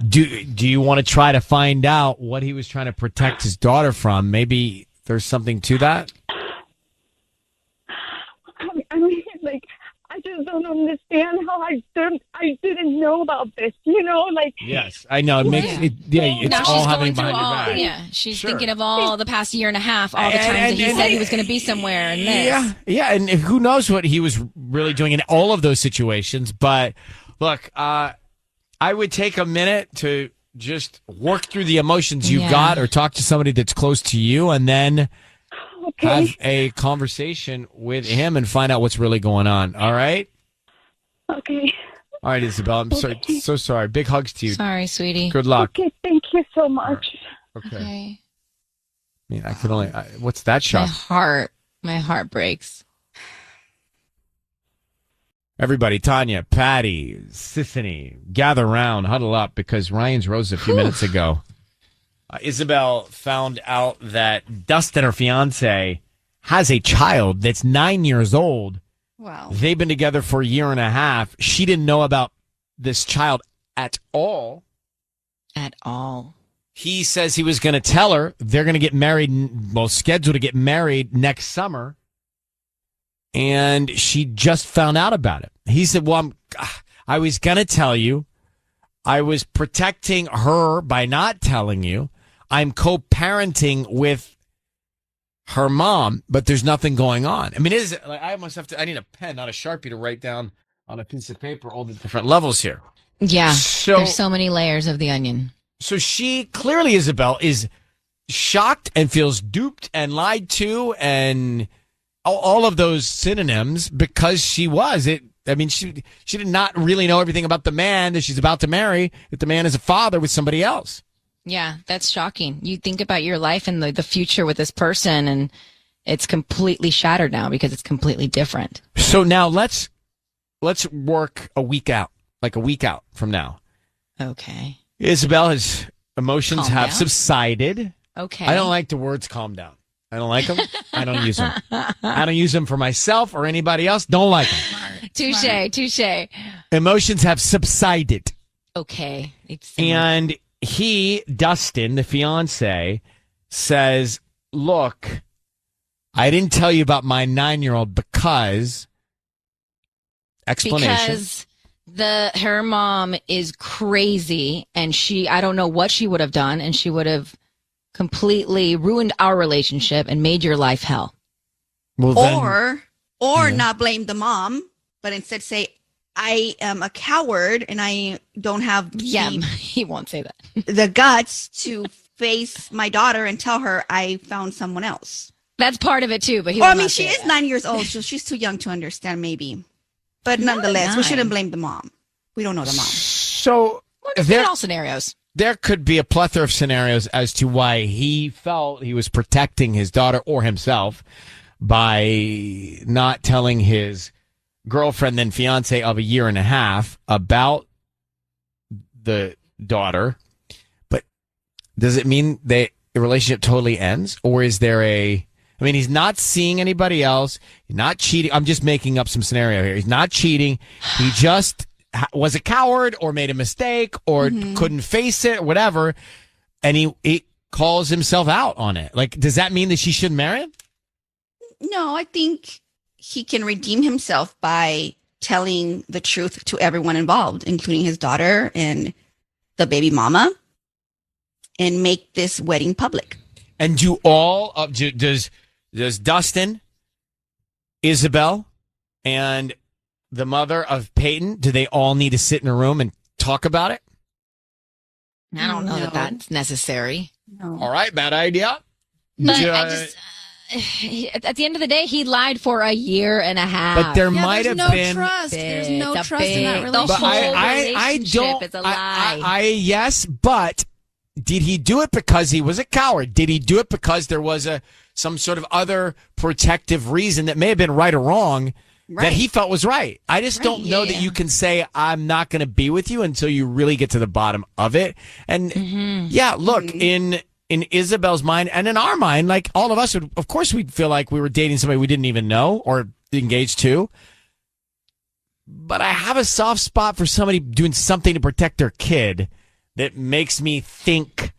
do you want to try to find out what he was trying to protect his daughter from? Maybe there's something to that. I mean, like, I just don't understand how I didn't know about this, you know, like. Yes, I know. It makes it. Yeah, it's now all she's happening going behind through your back. Yeah, she's thinking of all the past year and a half, all the times that he said he was going to be somewhere and this. Yeah, and who knows what he was really doing in all of those situations. But look, I would take a minute to just work through the emotions you've got, or talk to somebody that's close to you, and then have a conversation with him and find out what's really going on. All right? Okay. All right, Isabel. I'm so sorry. Big hugs to you. Sorry, sweetie. Good luck. Okay, thank you so much. Okay. I mean, I can only. What's that shot? My heart breaks. Everybody, Tanya, Patty, Sissany, gather around, huddle up, because Ryan's rose a few minutes ago. Isabel found out that Dustin, her fiance, has a child that's 9 years old. Wow. They've been together for a year and a half. She didn't know about this child at all. At all. He says he was going to tell her. They're going to get married, well, scheduled to get married next summer. And she just found out about it. He said, well, I was going to tell you. I was protecting her by not telling you. I'm co-parenting with her mom, but there's nothing going on. I mean, I almost have to, I need a pen, not a Sharpie, to write down on a piece of paper all the different levels here. Yeah. So, there's so many layers of the onion. So she clearly, Isabel, is shocked and feels duped and lied to and all of those synonyms because she was. She did not really know everything about the man that she's about to marry, that the man is a father with somebody else. Yeah, that's shocking. You think about your life and the future with this person, and it's completely shattered now because it's completely different. So now let's work a week out, like a week out from now. Okay. Isabella's emotions Calm have down. subsided. Okay. I don't like the words calm down. I don't like them. I don't use them. I don't use them for myself or anybody else. Don't like them. Touche. Emotions have subsided. Okay. And he, Dustin, the fiance, says, look, I didn't tell you about my 9-year-old because explanation. Because her mom is crazy, and I don't know what she would have done, and she would have completely ruined our relationship and made your life hell. Or not blame the mom, but instead say, I am a coward and I don't have he won't say that. The guts to face my daughter and tell her I found someone else. That's part of it too, but she is 9 years old, so she's too young to understand maybe. But nonetheless, we shouldn't blame the mom. We don't know the mom. So there all scenarios. There could be a plethora of scenarios as to why he felt he was protecting his daughter or himself by not telling his girlfriend, then fiance of a year and a half, about the daughter. But does it mean that the relationship totally ends? Or is there he's not seeing anybody else. He's not cheating. I'm just making up some scenario here. He's not cheating. He just was a coward or made a mistake or couldn't face it or whatever. And he calls himself out on it. Like, does that mean that she shouldn't marry him? No, I think he can redeem himself by telling the truth to everyone involved, including his daughter and the baby mama, and make this wedding public. And does Dustin, Isabel, and the mother of Peyton, do they all need to sit in a room and talk about it? I don't know that that's necessary. No. All right, bad idea. But at the end of the day, he lied for a year and a half. But there might have been trust. There's no trust in that relationship. The whole I don't. is a lie. Yes, but did he do it because he was a coward? Did he do it because there was some sort of other protective reason that may have been right or wrong that he felt was right? I just don't know that you can say, I'm not going to be with you until you really get to the bottom of it. And look, in Isabel's mind and in our mind, like all of us would, of course, we'd feel like we were dating somebody we didn't even know or engaged to. But I have a soft spot for somebody doing something to protect their kid that makes me think,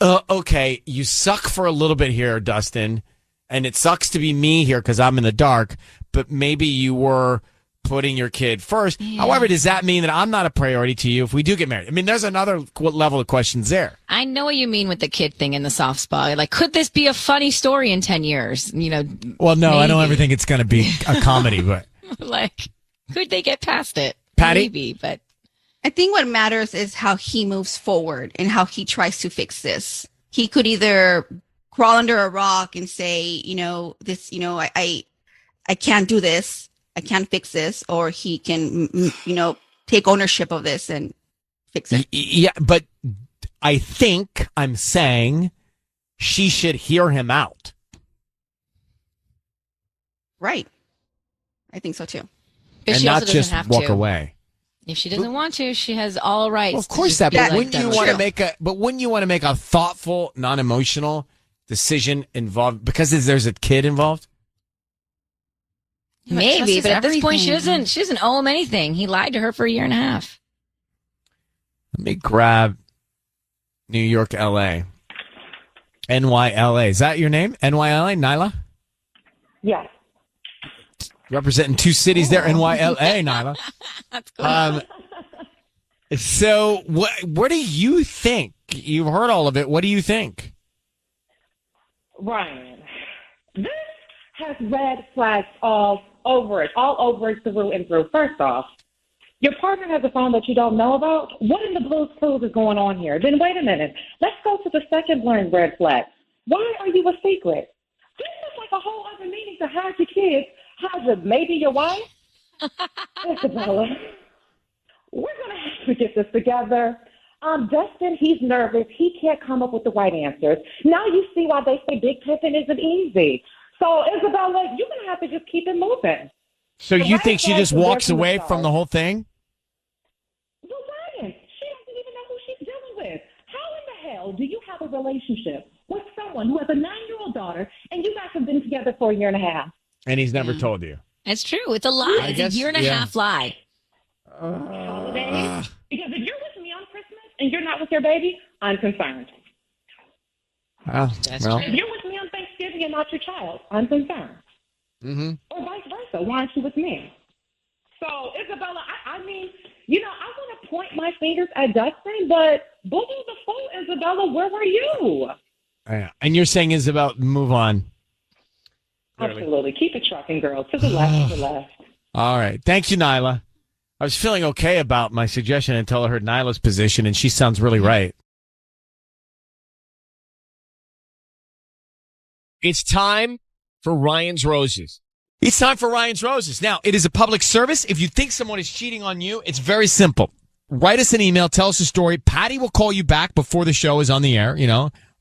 okay, you suck for a little bit here, Dustin, and it sucks to be me here because I'm in the dark, but maybe you were putting your kid first. However, does that mean that I'm not a priority to you if we do get married? I mean, there's another level of questions there. I know what you mean with the kid thing in the soft spot. Like, could this be a funny story in 10 years? Well, no, maybe. I don't ever think it's going to be a comedy, but like, could they get past it? Patty? Maybe, but I think what matters is how he moves forward and how he tries to fix this. He could either crawl under a rock and say, I can't do this. I can't fix this, or he can, take ownership of this and fix it. Yeah, but I think I'm saying she should hear him out. Right. I think so too. But and she not also doesn't just have walk to. away. If she doesn't want to, she has all rights. Well, of course to that. just But be wouldn't like you that. want to make a thoughtful, non-emotional decision involved because there's a kid involved? Maybe, but at this point, she everything. doesn't owe him anything. He lied to her for a year and a half. Let me grab New York, L.A. NYLA. Is that your name? NYLA, Nyla? Yes. Representing two cities there, NYLA, Nyla. That's cool. So what do you think? You've heard all of it. What do you think? Ryan, this has red flags all over it through and through. First off, your partner has a phone that you don't know about. What in the Blue's Clues is going on here? Then wait a minute. Let's go to the second blaring red flag. Why are you a secret? This is like a whole other meaning to hide your kids, hide your maybe your wife. Isabella, we're going to have to get this together. Dustin, he's nervous. He can't come up with the right answers. Now you see why they say big pimping isn't easy. So, Isabella, you're going to have to just keep it moving. So you think she just walks away from the whole thing? Well, Ryan, she doesn't even know who she's dealing with. How in the hell do you have a relationship with someone who has a 9-year-old daughter and you guys have been together for a year and a half? And he's never told you. It's true. It's a lie. It's a year and a half lie. Holidays? Because if you're with me on Christmas and you're not with your baby, I'm concerned. That's well. If you're with me on Thanksgiving and not your child, I'm concerned. Mm-hmm. Or vice versa. Why aren't you with me? So, Isabella, I mean, I want to point my fingers at Dustin, but boo-boo the fool, Isabella, where were you? Yeah. And you're saying, Isabel, move on. Clearly. Absolutely. Keep it trucking, girls. To the left, to the left. All right. Thank you, Nyla. I was feeling okay about my suggestion until I heard Nyla's position, and she sounds really right. It's time for Ryan's Roses. It's time for Ryan's Roses. Now, it is a public service. If you think someone is cheating on you, it's very simple. Write us an email. Tell us a story. Patty will call you back before the show is on the air,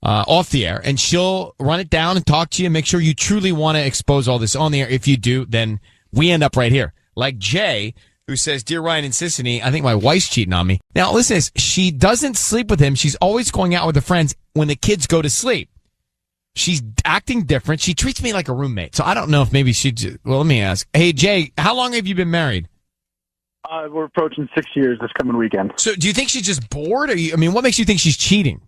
off the air, and she'll run it down and talk to you and make sure you truly want to expose all this on the air. If you do, then we end up right here. Like Jay, who says, Dear Ryan and Sissany, I think my wife's cheating on me. Now, listen to this. She doesn't sleep with him. She's always going out with her friends when the kids go to sleep. She's acting different. She treats me like a roommate. So I don't know if maybe let me ask. Hey, Jay, how long have you been married? We're approaching 6 years this coming weekend. So do you think she's just bored? What makes you think she's cheating?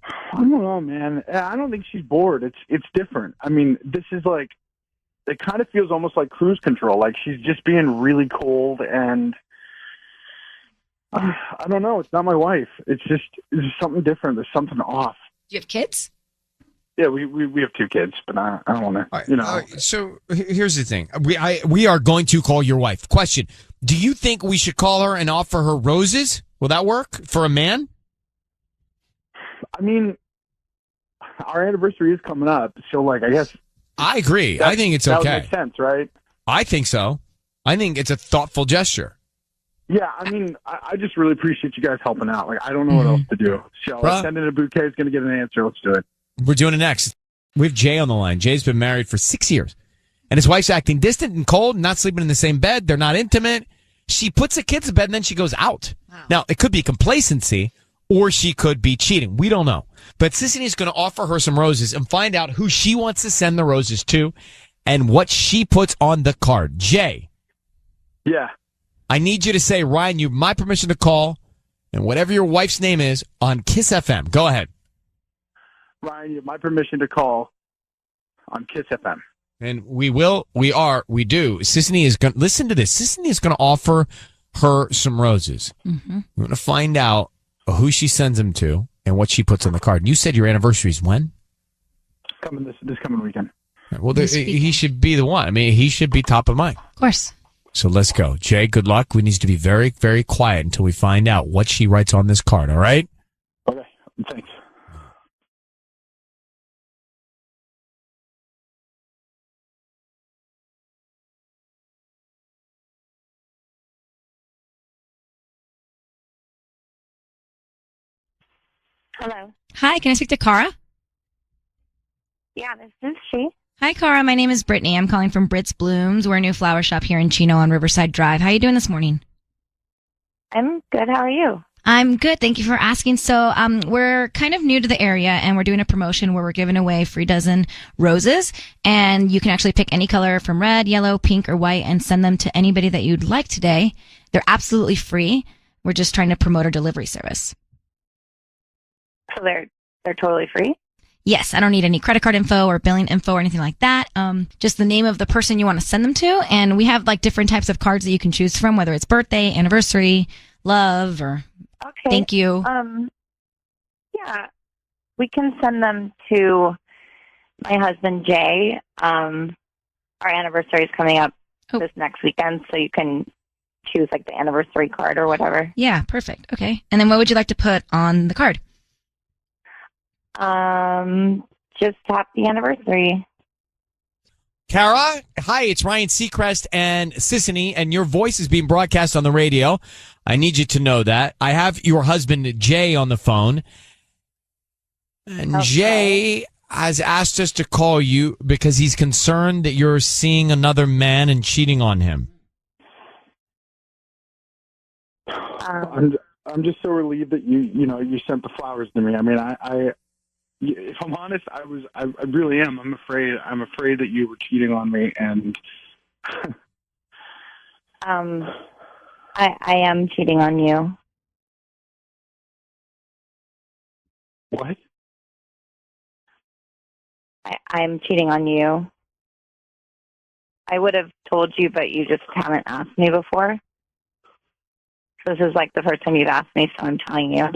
I don't know, man. I don't think she's bored. It's different. I mean, this is like, it kind of feels almost like cruise control. Like she's just being really cold, and I don't know. It's not my wife. It's just something different. There's something off. Do you have kids? Yeah, we have 2 kids, but I don't want to, All right, so here's the thing. We are going to call your wife. Question. Do you think we should call her and offer her roses? Will that work for a man? I mean, our anniversary is coming up, so I guess. I agree. I think it's okay. That would make sense, right? I think so. I think it's a thoughtful gesture. Yeah, I mean, I just really appreciate you guys helping out. I don't know what else to do. So sending a bouquet is going to get an answer. Let's do it. We're doing it next. We have Jay on the line. Jay's been married for 6 years, and his wife's acting distant and cold, not sleeping in the same bed. They're not intimate. She puts the kids to bed, and then she goes out. Wow. Now, it could be complacency, or she could be cheating. We don't know. But Sissany is going to offer her some roses and find out who she wants to send the roses to and what she puts on the card. Jay. Yeah. I need you to say, Ryan, you have my permission to call, and whatever your wife's name is, on KIIS-FM. Go ahead. Ryan, you have my permission to call on KIIS-FM. And we do. Sissany is going to, listen to this. Sissany is going to offer her some roses. Mm-hmm. We're going to find out who she sends them to and what she puts on the card. And you said your anniversary is when? This coming weekend. Well, he should be the one. I mean, he should be top of mind. Of course. So let's go. Jay, good luck. We need to be very, very quiet until we find out what she writes on this card, all right? Okay, thanks. Hello. Hi, can I speak to Cara? Yeah, this is she. Hi, Cara. My name is Brittany. I'm calling from Brit's Blooms. We're a new flower shop here in Chino on Riverside Drive. How are you doing this morning? I'm good. How are you? I'm good. Thank you for asking. So, we're kind of new to the area and we're doing a promotion where we're giving away free dozen roses, and you can actually pick any color from red, yellow, pink, or white and send them to anybody that you'd like today. They're absolutely free. We're just trying to promote our delivery service. So they're totally free? Yes, I don't need any credit card info or billing info or anything like that. Just the name of the person you want to send them to. And we have like different types of cards that you can choose from, whether it's birthday, anniversary, love, or thank you. Yeah, we can send them to my husband, Jay. Our anniversary is coming up this next weekend, so you can choose like the anniversary card or whatever. Yeah, perfect. Okay. And then what would you like to put on the card? Just happy anniversary. Kara, hi, it's Ryan Seacrest and Sissany, and your voice is being broadcast on the radio. I need you to know that. I have your husband, Jay, on the phone. And Jay has asked us to call you because he's concerned that you're seeing another man and cheating on him. I'm just so relieved that you sent the flowers to me. I mean, I if I'm honest, I really am. I'm afraid that you were cheating on me, and I am cheating on you. What? I'm cheating on you. I would have told you, but you just haven't asked me before. So this is like the first time you've asked me, so I'm telling you.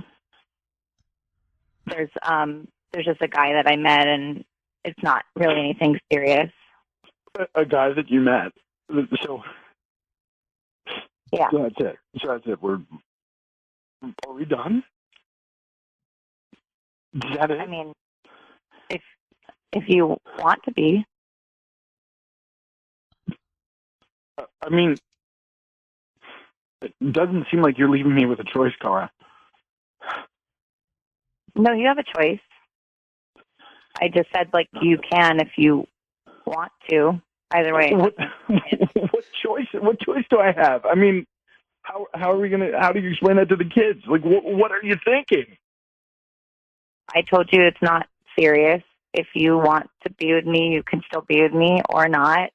There's just a guy that I met, and it's not really anything serious. A guy that you met. So yeah. So that's it. Are we done? Is that it? I mean, if you want to be. I mean, it doesn't seem like you're leaving me with a choice, Cara. No, you have a choice. I just said, like, you can if you want to. Either way. What choice? What choice do I have? I mean, how are we gonna? How do you explain that to the kids? Like, what are you thinking? I told you it's not serious. If you want to be with me, you can still be with me or not.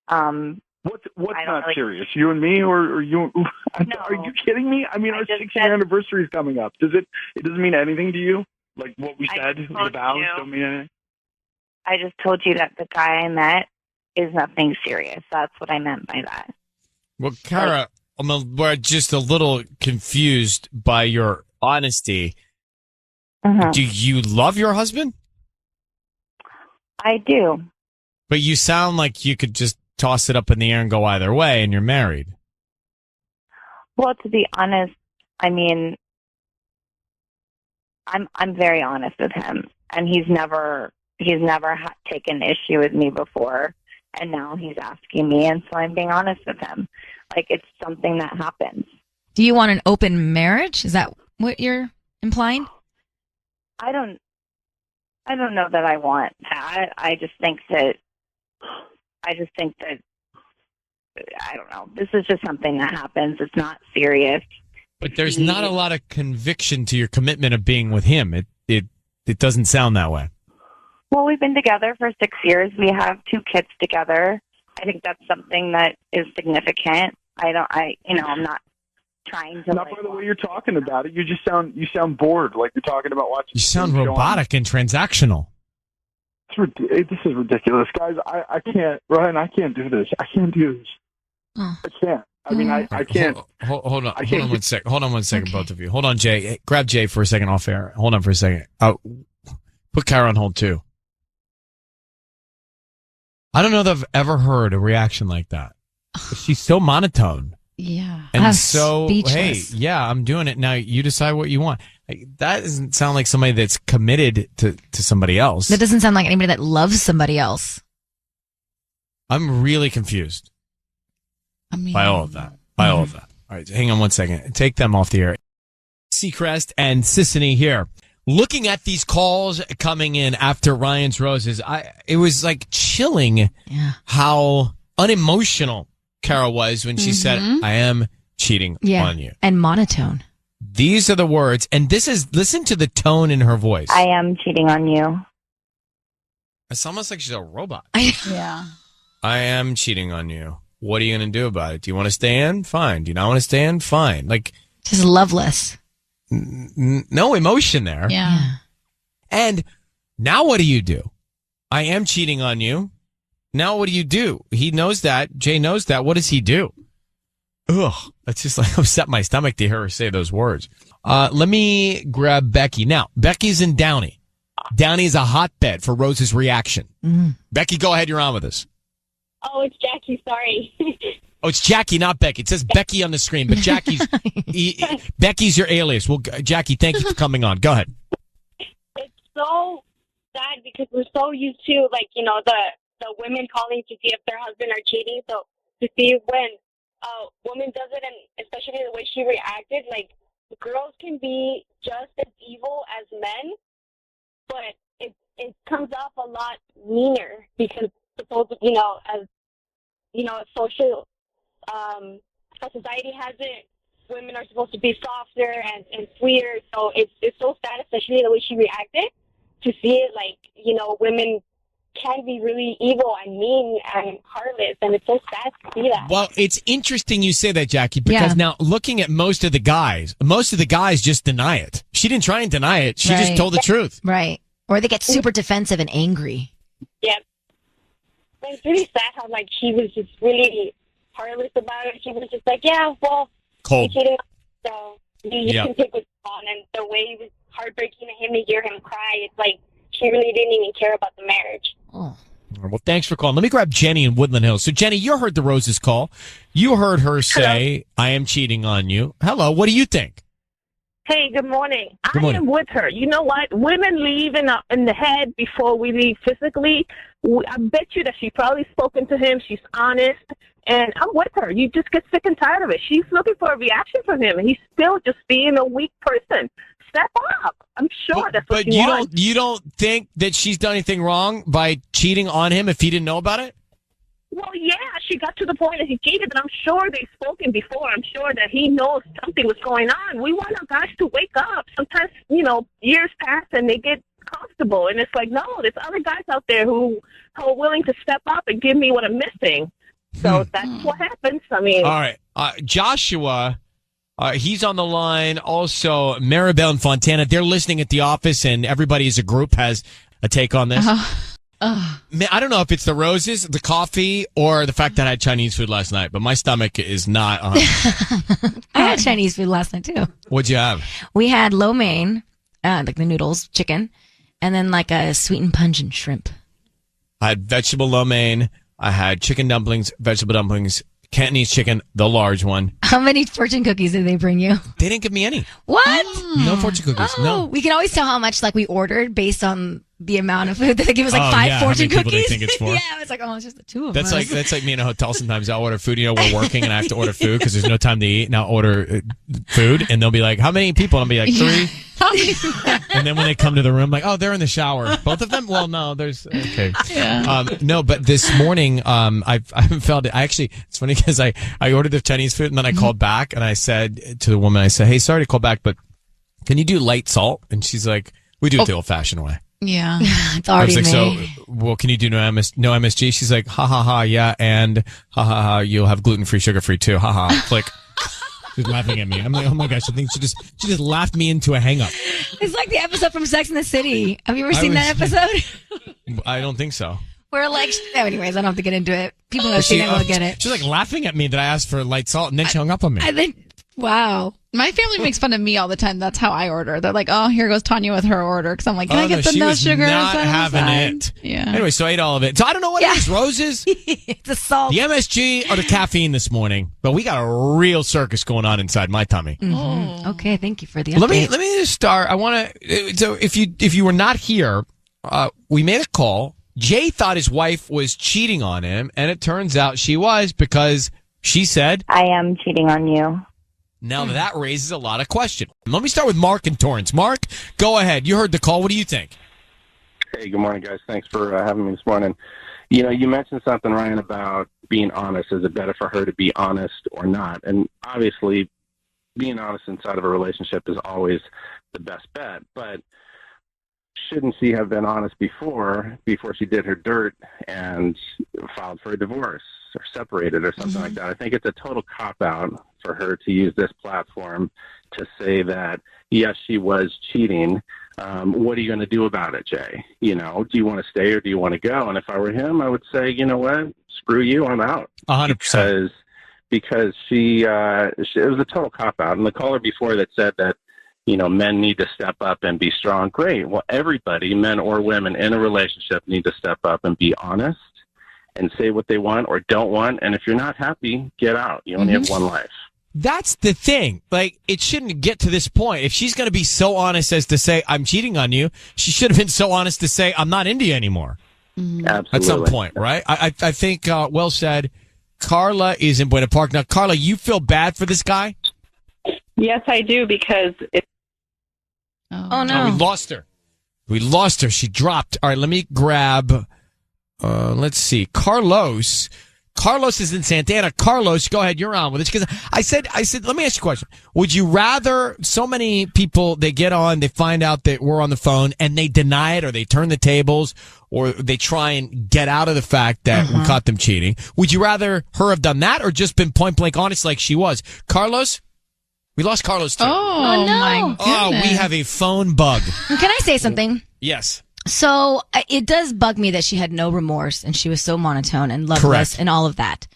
What's not serious? You and me, or you? No. Are you kidding me? I mean, our 6-year anniversary is coming up. It doesn't mean anything to you? Like what we said, the vows don't mean anything? I just told you that the guy I met is nothing serious. That's what I meant by that. Well, Kara, we're just a little confused by your honesty. Mm-hmm. Do you love your husband? I do. But you sound like you could just toss it up in the air and go either way, and you're married. Well, to be honest, I mean, I'm very honest with him, and he's never taken issue with me before, and now he's asking me, and so I'm being honest with him. Like, it's something that happens. Do you want an open marriage? Is that what you're implying? I don't know that I want that. I just think that I don't know. This is just something that happens. It's not serious. But there's not a lot of conviction to your commitment of being with him. It doesn't sound that way. Well, we've been together for 6 years. We have 2 kids together. I think that's something that is significant. I'm not trying to. Not by the way you're talking about it. You sound bored, like you're talking about watching. You sound robotic and transactional. This is ridiculous, guys. I can't, Ryan. I can't do this. I can't do this. I can't. I mean, I can't. Hold on. Hold on one second. Hold on one second, okay. Both of you. Hold on, Jay. Hey, grab Jay for a second off air. Hold on for a second. Put Kara on hold too. I don't know that I've ever heard a reaction like that. She's so monotone. Yeah. And so, speechless. Hey, yeah, I'm doing it. Now you decide what you want. That doesn't sound like somebody that's committed to somebody else. That doesn't sound like anybody that loves somebody else. I'm really confused. By all of that. All right, hang on one second. Take them off the air. Seacrest and Sissany here. Looking at these calls coming in after Ryan's Roses, it was like chilling how unemotional Kara was when she said, I am cheating on you. And monotone. These are the words, and listen to the tone in her voice. I am cheating on you. It's almost like she's a robot. Yeah. I am cheating on you. What are you going to do about it? Do you want to stay in? Fine. Do you not want to stay in? Fine. Like, just loveless. No emotion there. Yeah. And now what do you do? I am cheating on you. Now what do you do? He knows that. Jay knows that. What does he do? Ugh. That's just like upset my stomach to hear her say those words. Let me grab Becky. Now, Becky's in Downey. Downey's a hotbed for Rose's reaction. Becky, go ahead. You're on with us. Oh, it's Jackie. Sorry. Oh, it's Jackie, not Becky. It says Becky on the screen, but Jackie's Becky's your alias. Well, Jackie, thank you for coming on. Go ahead. It's so sad because we're so used to, like, you know, the women calling to see if their husband are cheating. So to see when a woman does it, and especially the way she reacted, like, girls can be just as evil as men, but it comes off a lot meaner because, you know, as you know, social, society has it. Women are supposed to be softer and sweeter. So it's so sad, especially the way she reacted, to see it like, you know, women can be really evil and mean and heartless, and it's so sad to see that. Well, it's interesting you say that, Jackie, because now looking at most of the guys just deny it. She didn't try and deny it. She just told the truth. Right. Or they get super defensive and angry. Yeah. But it's really sad how, like, she was just really heartless about it. She was just like, yeah, well, cold. Cheating, so you can take it on. And the way it was heartbreaking to him to hear him cry, it's like she really didn't even care about the marriage. Oh. Well, thanks for calling. Let me grab Jenny in Woodland Hills. So, Jenny, you heard the Roses call. You heard her say, I am cheating on you. Hello, what do you think? Hey, good morning. Good morning. I am with her. You know what? Women leave in the head before we leave physically. I bet you that she's probably spoken to him. She's honest. And I'm with her. You just get sick and tired of it. She's looking for a reaction from him, and he's still just being a weak person. Step up. I'm sure that's what But you want. you don't think that she's done anything wrong by cheating on him if he didn't know about it? Well, yeah, she got to the point that he cheated, but I'm sure they've spoken before. I'm sure that he knows something was going on. We want our guys to wake up. Sometimes, you know, years pass and they get comfortable, and it's like, no, there's other guys out there who are willing to step up and give me what I'm missing. So that's what happens. I mean, All right. Joshua, he's on the line. Also, Maribel and Fontana, they're listening at the office, and everybody as a group has a take on this. Man, I don't know if it's the roses, the coffee, or the fact that I had Chinese food last night, but my stomach is not on. I had Chinese food last night, too. What'd you have? We had lo mein, like the noodles, chicken, and then like a sweet and pungent shrimp. I had vegetable lo mein. I had chicken dumplings, vegetable dumplings, Cantonese chicken, the large one. How many fortune cookies did they bring you? They didn't give me any. What? No fortune cookies. No. We can always tell how much like we ordered based on the amount of food. They give us like 5 fortune how many people cookies. they think it's for? Yeah, it's like, oh, it's just the two of That's us. like me in a hotel. Sometimes I'll order food. You know, we're working and I have to order food because there's no time to eat. And I'll order food and they'll be like, "How many people?" And I'll be like, 3. And then when they come to the room, like, "Oh, they're in the shower." Both of them? Well, no, there's okay. Yeah. No, but this morning, I felt it. I actually, it's funny because I ordered the Chinese food and then I called back and I said to the woman, I said, "Hey, sorry to call back, but can you do light salt?" And she's like, "We do it the old-fashioned way." Yeah. It's already I was like, made. "So, well, can you do no MSG?" She's like, "Ha ha ha, yeah, and ha ha ha, you'll have gluten-free, sugar-free too, ha ha." Click. She's laughing at me. I'm like, oh my gosh, I think she just laughed me into a hang-up. It's like the episode from Sex and the City. Have you ever seen that episode? I don't think so. Where like, anyways, I don't have to get into it. People who have seen it will get it. She's like laughing at me that I asked for light salt, and then she hung up on me. I think, wow. My family makes fun of me all the time. That's how I order. They're like, "Oh, here goes Tanya with her order." Because I'm like, "Can I get the she no was sugar?" not side having side? it. Yeah. Anyway, so I ate all of it. So I don't know what it is, roses, it's a salt, the MSG, or the caffeine this morning. But we got a real circus going on inside my tummy. Mm-hmm. Okay, thank you for the update. Let me just start. I want to. So if you were not here, we made a call. Jay thought his wife was cheating on him, and it turns out she was because she said, I am cheating on you. Now that raises a lot of questions. Let me start with Mark and Torrance. Mark, go ahead. You heard the call. What do you think? Hey, good morning, guys. Thanks for having me this morning. You know, you mentioned something, Ryan, about being honest. Is it better for her to be honest or not? And obviously, being honest inside of a relationship is always the best bet. But shouldn't she have been honest before she did her dirt and filed for a divorce or separated or something like that? I think it's a total cop-out for her to use this platform to say that, yes, she was cheating. What are you going to do about it, Jay? You know, do you want to stay or do you want to go? And if I were him, I would say, you know what? Screw you, I'm out. 100%. Because it was a total cop-out. And the caller before that said that, you know, men need to step up and be strong. Great. Well, everybody, men or women in a relationship, need to step up and be honest and say what they want or don't want. And if you're not happy, get out. You only have one life. That's the thing. Like, it shouldn't get to this point. If she's going to be so honest as to say, I'm cheating on you, she should have been so honest to say, I'm not into you anymore. Absolutely. At some point, right? I think, well said. Carla is in Buena Park. Now, Carla, you feel bad for this guy? Yes, I do, because it's... Oh, no. We lost her. She dropped. All right, let me grab, let's see. Carlos is in Santa Ana. Carlos, go ahead. You're on with us. Because I said, let me ask you a question. Would you rather, so many people, they get on, they find out that we're on the phone and they deny it or they turn the tables or they try and get out of the fact that we caught them cheating. Would you rather her have done that or just been point blank honest like she was? Carlos? We lost Carlos too. Oh, no. my goodness. Oh, we have a phone bug. Can I say something? Yes. So it does bug me that she had no remorse and she was so monotone and loveless and all of that.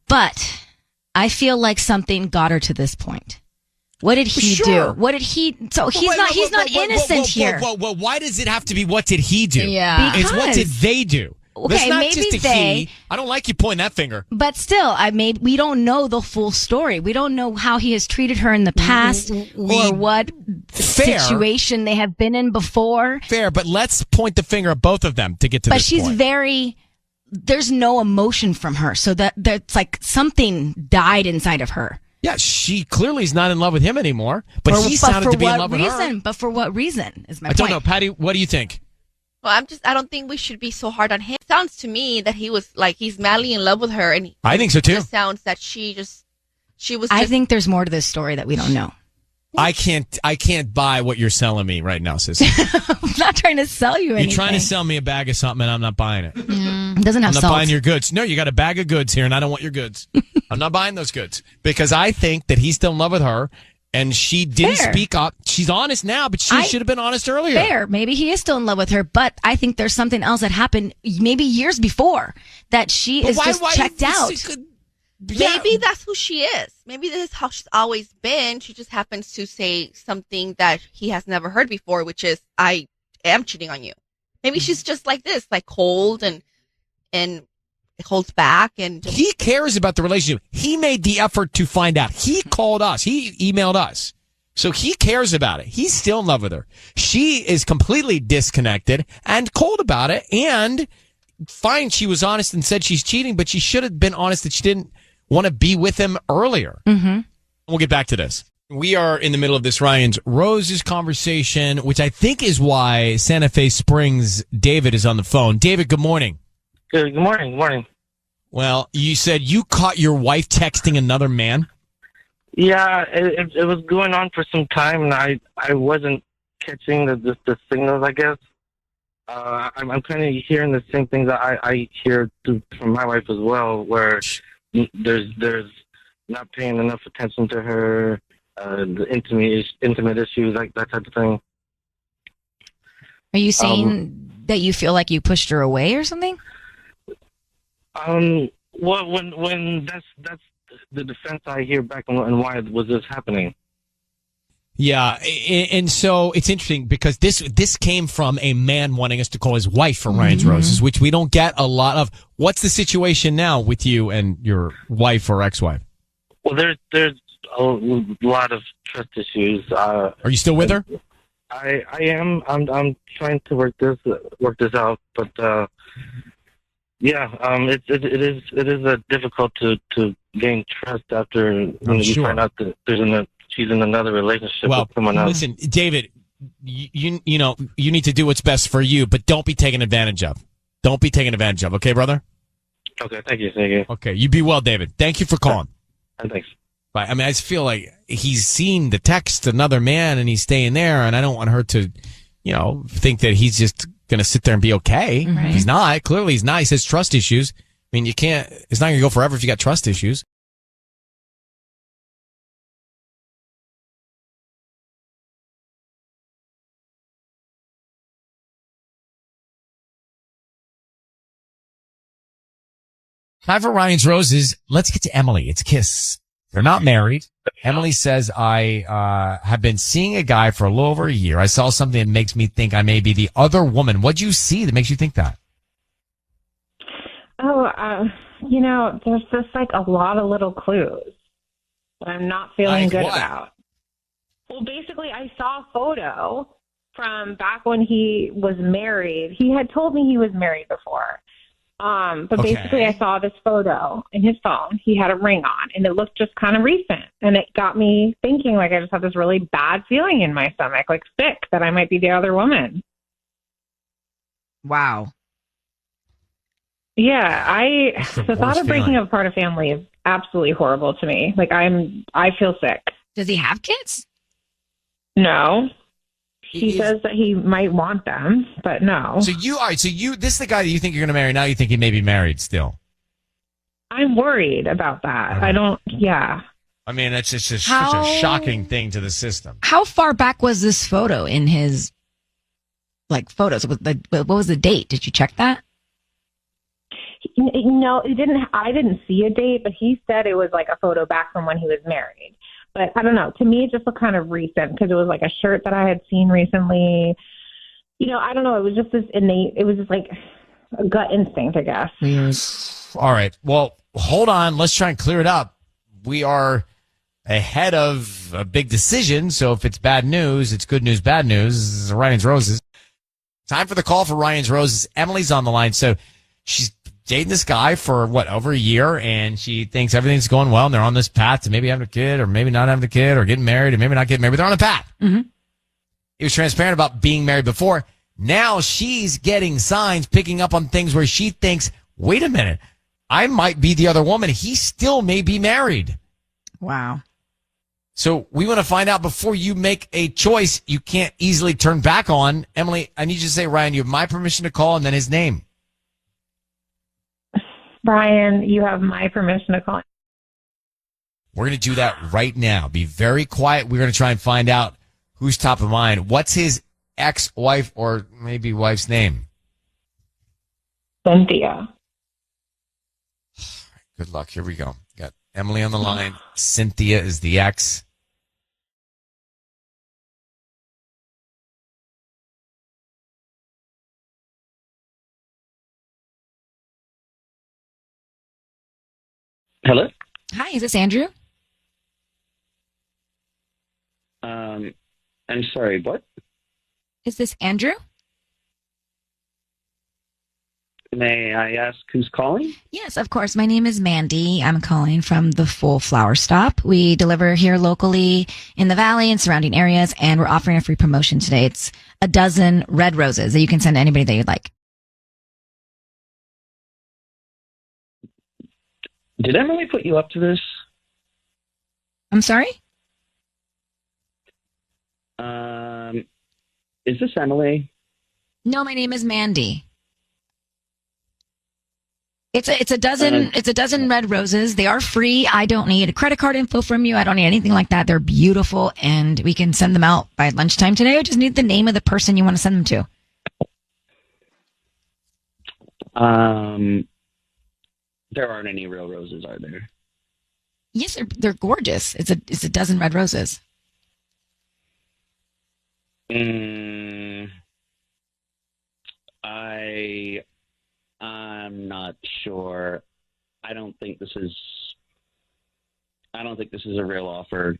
But I feel like something got her to this point. What did he do? What did he? So he's not innocent here. Whoa, why does it have to be what did he do? Yeah. It's what did they do? Okay, It's not maybe just a they. he. I don't like you pointing that finger. But still, we don't know the full story. We don't know how he has treated her in the past or what situation they have been in before. Fair, but let's point the finger at both of them to get to But this she's point. there's no emotion from her. So that's like something died inside of her. Yeah, she clearly is not in love with him anymore, but he sounded to be in love with her. But for what reason is my I point. don't know. Patty, what do you think? Well, I don't think we should be so hard on him. It sounds to me that he was like, he's madly in love with her. And I think so too. It sounds that she was. I think there's more to this story that we don't know. I can't buy what you're selling me right now, sis. I'm not trying to sell you anything. You're trying to sell me a bag of something and I'm not buying it. It doesn't have I'm not salt. buying your goods. No, you got a bag of goods here and I don't want your goods. I'm not buying those goods because I think that he's still in love with her and she didn't speak up. She's honest now, but she should have been honest earlier. Fair. Maybe he is still in love with her, but I think there's something else that happened maybe years before that she is just checked out. Maybe that's who she is. Maybe this is how she's always been. She just happens to say something that he has never heard before, which is, I am cheating on you. Maybe she's just like this, like cold and holds back. And he cares about the relationship. He made the effort to find out. He called us. He emailed us. So he cares about it. He's still in love with her. She is completely disconnected and cold about it. And fine, she was honest and said she's cheating, but she should have been honest that she didn't want to be with him earlier. We'll get back to this. We are in the middle of this Ryan's Roses conversation, which I think is why Santa Fe Springs David is on the phone. David, good morning. Good morning. Good morning. Well, you said you caught your wife texting another man? Yeah, it was going on for some time, and I wasn't catching the signals, I guess. I'm kind of hearing the same things that I hear from my wife as well, where there's not paying enough attention to her, the intimate issues, like that type of thing. Are you saying that you feel like you pushed her away or something? Well, when that's the defense I hear back, and why was this happening? Yeah, and so it's interesting because this came from a man wanting us to call his wife for Ryan's Roses, which we don't get a lot of. What's the situation now with you and your wife or ex-wife? Well, there's a lot of trust issues. Are you still with her? I am. I'm trying to work this out, but yeah, it is difficult to gain trust after you find out that she's in another relationship with someone else. Listen, David, you need to do what's best for you, but don't be taken advantage of. Don't be taken advantage of. Okay, brother? Okay, thank you. Okay, you be well, David. Thank you for calling. Thanks. But I mean, I just feel like he's seen the text to another man and he's staying there, and I don't want her to, think that he's just going to sit there and be okay. Right. He's not. Clearly, he's not. He says trust issues. I mean, it's not going to go forever if you got trust issues. Time for Ryan's Roses. Let's get to Emily. It's KIIS. They're not married. Emily says, I have been seeing a guy for a little over a year. I saw something that makes me think I may be the other woman. What'd you see that makes you think that? There's just like a lot of little clues that I'm not feeling good about. Well, basically, I saw a photo from back when he was married. He had told me he was married before. But basically I saw this photo in his phone. He had a ring on and it looked just kind of recent. And it got me thinking, like, I just have this really bad feeling in my stomach, like sick, that I might be the other woman. Wow. Yeah, the thought of breaking apart a family is absolutely horrible to me. Like, I feel sick. Does he have kids? No. He says that he might want them, but no. So this is the guy that you think you're going to marry. Now you think he may be married still. I'm worried about that. I mean, it's just such a shocking thing to the system. How far back was this photo in his, photos? What was the date? Did you check that? No, it didn't. I didn't see a date, but he said it was like a photo back from when he was married. But I don't know. To me, it just looked kind of recent because it was like a shirt that I had seen recently. I don't know. It was just this innate. It was just like a gut instinct, I guess. All right. Well, hold on. Let's try and clear it up. We are ahead of a big decision. So if it's bad news, it's good news, bad news. This is Ryan's Roses. Time for the call for Ryan's Roses. Emily's on the line. So she's dating this guy for over a year, and she thinks everything's going well, and they're on this path to maybe having a kid, or maybe not having a kid, or getting married, or maybe not getting married. But they're on a path. Mm-hmm. He was transparent about being married before. Now she's getting signs, picking up on things where she thinks, wait a minute, I might be the other woman. He still may be married. Wow. So we want to find out before you make a choice you can't easily turn back on. Emily, I need you to say, Ryan, you have my permission to call, and then his name. Brian, you have my permission to call. We're going to do that right now. Be very quiet. We're going to try and find out who's top of mind. What's his ex-wife or maybe wife's name? Cynthia. Good luck. Here we go. Got Emily on the line. Cynthia is the ex. Hello? Hi, is this Andrew? I'm sorry, what? Is this Andrew? May I ask who's calling? Yes, of course. My name is Mandy. I'm calling from the Full Flower Stop. We deliver here locally in the Valley and surrounding areas, and we're offering a free promotion today. It's a dozen red roses that you can send to anybody that you'd like. Did Emily put you up to this? I'm sorry? Is this Emily? No, my name is Mandy. It's a dozen red roses. They are free. I don't need a credit card info from you. I don't need anything like that. They're beautiful, and we can send them out by lunchtime today. I just need the name of the person you want to send them to. There aren't any real roses, are there? Yes, they're gorgeous. It's a dozen red roses. I'm not sure. I don't think this is a real offer.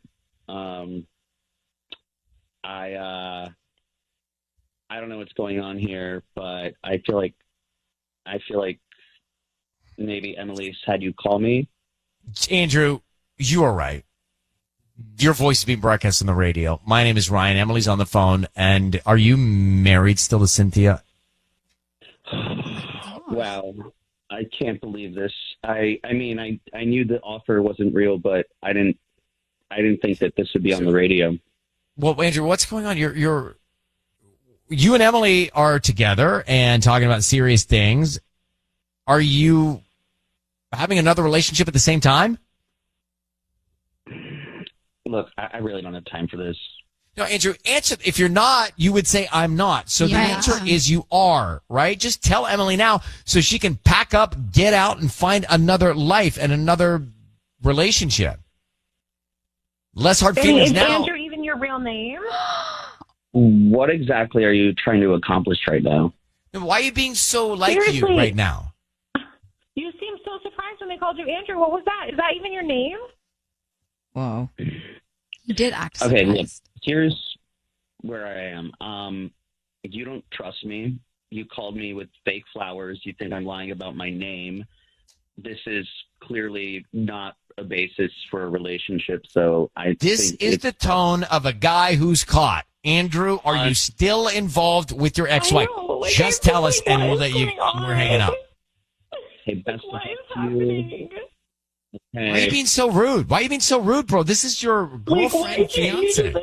I don't know what's going on here, but I feel like maybe Emily's had you call me. Andrew, you are right. Your voice is being broadcast on the radio. My name is Ryan. Emily's on the phone. And are you married still to Cynthia? Wow. I can't believe this. I mean, I knew the offer wasn't real, but I didn't I didn't think that this would be on the radio. Well, Andrew, what's going on? You and Emily are together and talking about serious things. Are you having another relationship at the same time? Look, I really don't have time for this. No, Andrew, answer. If you're not, you would say I'm not. So the answer is you are, right? Just tell Emily now so she can pack up, get out, and find another life and another relationship. Less hard feelings Is now. Andrew even your real name? What exactly are you trying to accomplish right now? And why are you being so like Seriously. you right now? You seem so surprised when they called you Andrew. What was that? Is that even your name? Whoa. You did act Okay, surprised. look, here's where I am. You don't trust me. You called me with fake flowers. You think I'm lying about my name. This is clearly not a basis for a relationship. So This is the tone of a guy who's caught. Andrew, are you still involved with your ex-wife? Just tell us and we'll let you, we're hanging up. Hey, best of luck to you. Why are you being so rude? Why are you being so rude, bro? This is your girlfriend, fiance.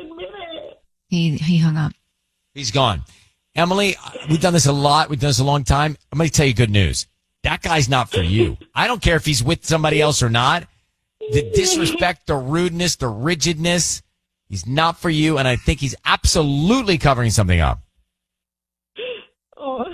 He hung up. He's gone. Emily, we've done this a lot. We've done this a long time. I'm going to tell you good news. That guy's not for you. I don't care if he's with somebody else or not. The disrespect, the rudeness, the rigidness, he's not for you. And I think he's absolutely covering something up. Oh,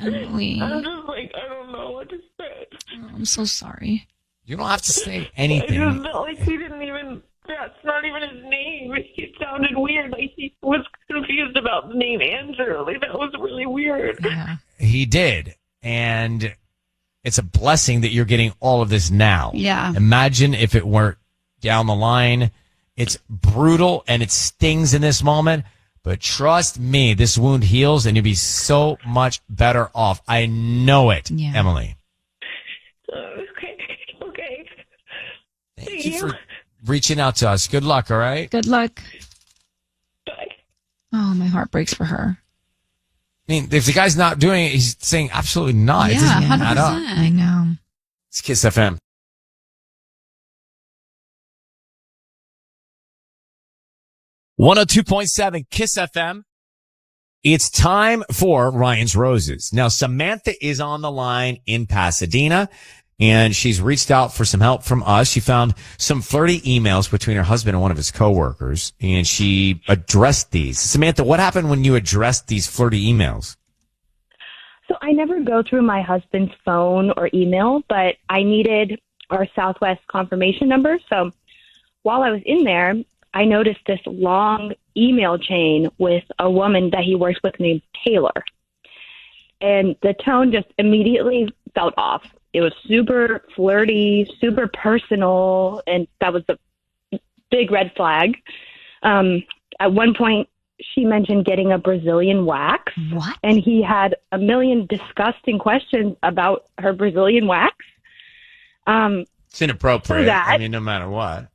Emily. I'm just like, I don't know what to say. Oh, I'm so sorry. You don't have to say I anything. just felt like he didn't even, that's not even his name. It sounded weird. Like he was confused about the name Andrew. Like that was really weird. Yeah. He did. And it's a blessing that you're getting all of this now. Yeah. Imagine if it weren't down the line. It's brutal and it stings in this moment. But trust me, this wound heals and you'll be so much better off. I know it, Emily. Okay. Thank you for reaching out to us. Good luck, all right? Good luck. Bye. Oh, my heart breaks for her. I mean, if the guy's not doing it, he's saying absolutely not. It Yeah, doesn't add up. 100%. I know. It's KIIS FM. (102.7) KIIS FM. It's time for Ryan's Roses. Now, Samantha is on the line in Pasadena, and she's reached out for some help from us. She found some flirty emails between her husband and one of his coworkers, and she addressed these. Samantha, what happened when you addressed these flirty emails? So I never go through my husband's phone or email, but I needed our Southwest confirmation number. So while I was in there, I noticed this long email chain with a woman that he works with named Taylor. And the tone just immediately felt off. It was super flirty, super personal, and that was the big red flag. At one point, she mentioned getting a Brazilian wax. What? And he had a million disgusting questions about her Brazilian wax. It's inappropriate. So that- I mean, no matter what.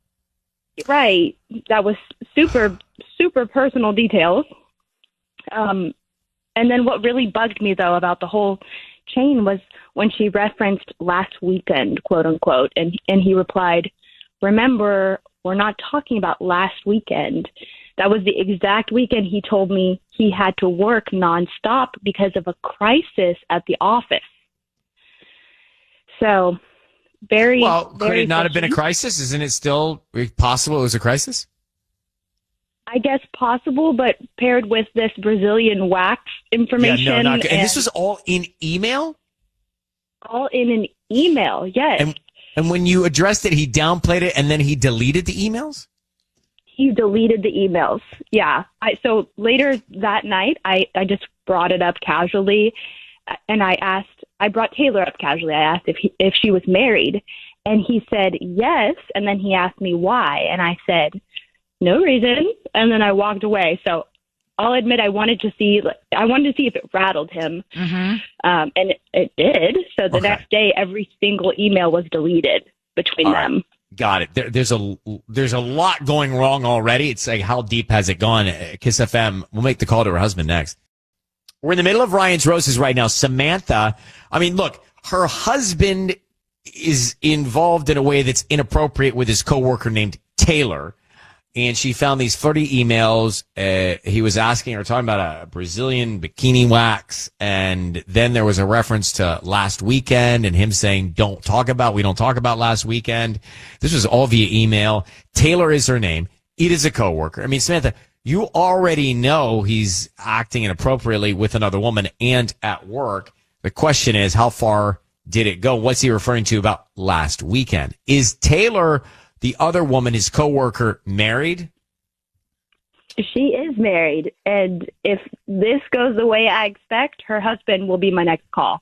Right. That was super, super personal details. And then what really bugged me, though, about the whole chain was when she referenced last weekend, quote unquote, and he replied, "Remember, we're not talking about last weekend. That was the exact weekend he told me he had to work nonstop because of a crisis at the office." So, Could it not have been a crisis? Isn't it still possible it was a crisis? I guess possible, but paired with this Brazilian wax information. Yeah, no, not good. And this was all in email? All in an email, yes. And when you addressed it, he downplayed it and then he deleted the emails? He deleted the emails. Yeah. So later that night, I just brought it up casually, and I brought Taylor up casually. I asked if she was married, and he said yes, and then he asked me why, and I said no reason, and then I walked away. So I'll admit I wanted to see if it rattled him, and it did. So the next day, every single email was deleted between them. Got it. There's a lot going wrong already. It's like, how deep has it gone? KIIS FM. We'll make the call to her husband next. We're in the middle of Ryan's Roses right now. Samantha, I mean, look, her husband is involved in a way that's inappropriate with his coworker named Taylor, and she found these flirty emails. He was asking her, talking about a Brazilian bikini wax, and then there was a reference to last weekend and him saying, we don't talk about last weekend. This was all via email. Taylor is her name. It is a coworker. I mean, Samantha, you already know he's acting inappropriately with another woman and at work. The question is, how far did it go? What's he referring to about last weekend? Is Taylor, the other woman, his coworker, married? She is married, and if this goes the way I expect, her husband will be my next call.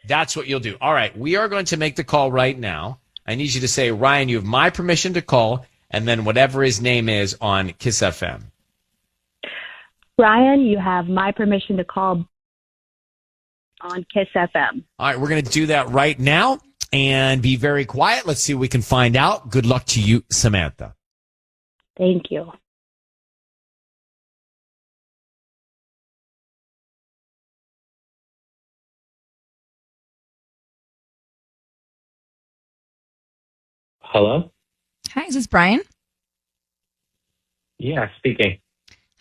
That's what you'll do. All right, we are going to make the call right now. I need you to say, Ryan, you have my permission to call, and then whatever his name is on KIIS-FM. Ryan, you have my permission to call on KIIS-FM. All right, we're going to do that right now and be very quiet. Let's see what we can find out. Good luck to you, Samantha. Thank you. Hello? Hi, is this Brian? Yeah, speaking.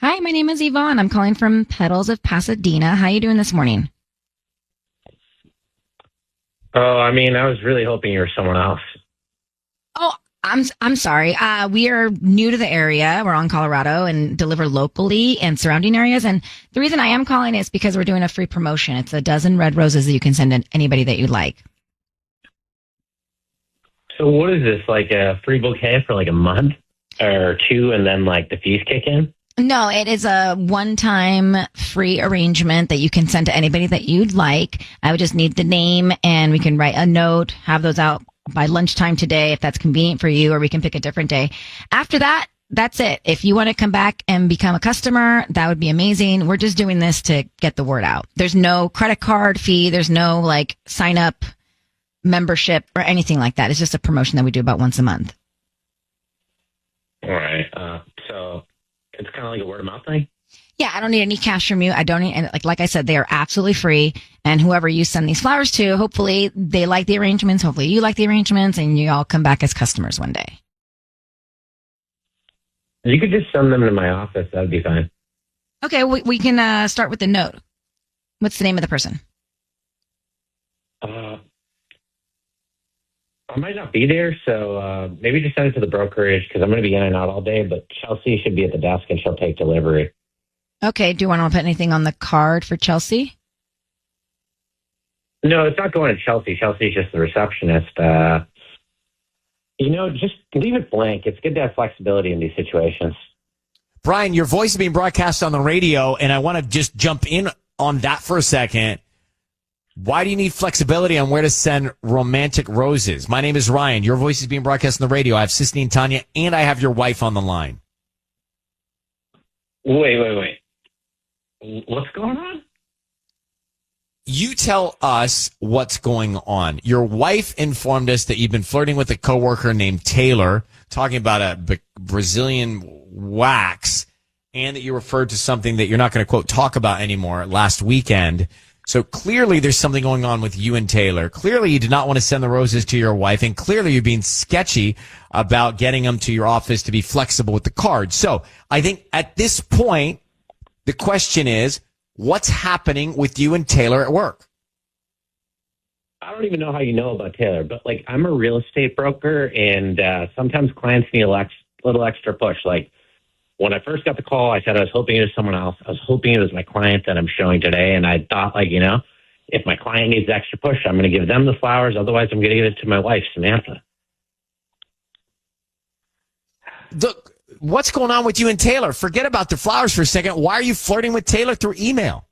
Hi, my name is Yvonne. I'm calling from Petals of Pasadena. How are you doing this morning? Oh, I mean, I was really hoping you were someone else. Oh, I'm sorry. We are new to the area. We're on Colorado and deliver locally and surrounding areas. And the reason I am calling is because we're doing a free promotion. It's a dozen red roses that you can send to anybody that you like. So what is this, like a free bouquet for like a month or two and then like the fees kick in? No, it is a one-time free arrangement that you can send to anybody that you'd like. I would just need the name and we can write a note, have those out by lunchtime today if that's convenient for you, or we can pick a different day. After that, that's it. If you want to come back and become a customer, that would be amazing. We're just doing this to get the word out. There's no credit card fee. There's no like sign up membership or anything like that. It's just a promotion that we do about once a month. All right. So it's kind of like a word of mouth thing? Yeah, I don't need any cash from you. I don't need, and like I said, they are absolutely free. And whoever you send these flowers to, hopefully they like the arrangements. Hopefully you like the arrangements and you all come back as customers one day. You could just send them to my office. That would be fine. Okay, we can start with the note. What's the name of the person? I might not be there, so maybe just send it to the brokerage because I'm going to be in and out all day, but Chelsea should be at the desk and she'll take delivery. Okay, do you want to put anything on the card for Chelsea? No, it's not going to Chelsea. Chelsea's just the receptionist. Just leave it blank. It's good to have flexibility in these situations. Brian, your voice is being broadcast on the radio, and I want to just jump in on that for a second. Why do you need flexibility on where to send romantic roses? My name is Ryan. Your voice is being broadcast on the radio. I have Sisney and Tanya, and I have your wife on the line. Wait. What's going on? You tell us what's going on. Your wife informed us that you've been flirting with a coworker named Taylor, talking about a Brazilian wax, and that you referred to something that you're not going to, quote, talk about anymore last weekend. So clearly there's something going on with you and Taylor. Clearly you did not want to send the roses to your wife, and clearly you're being sketchy about getting them to your office to be flexible with the card. So I think at this point, the question is, what's happening with you and Taylor at work? I don't even know how you know about Taylor, but like I'm a real estate broker, and sometimes clients need a little extra push. Like when I first got the call, I said I was hoping it was someone else. I was hoping it was my client that I'm showing today, and I thought, if my client needs extra push, I'm going to give them the flowers. Otherwise, I'm going to give it to my wife, Samantha. Look, what's going on with you and Taylor? Forget about the flowers for a second. Why are you flirting with Taylor through email?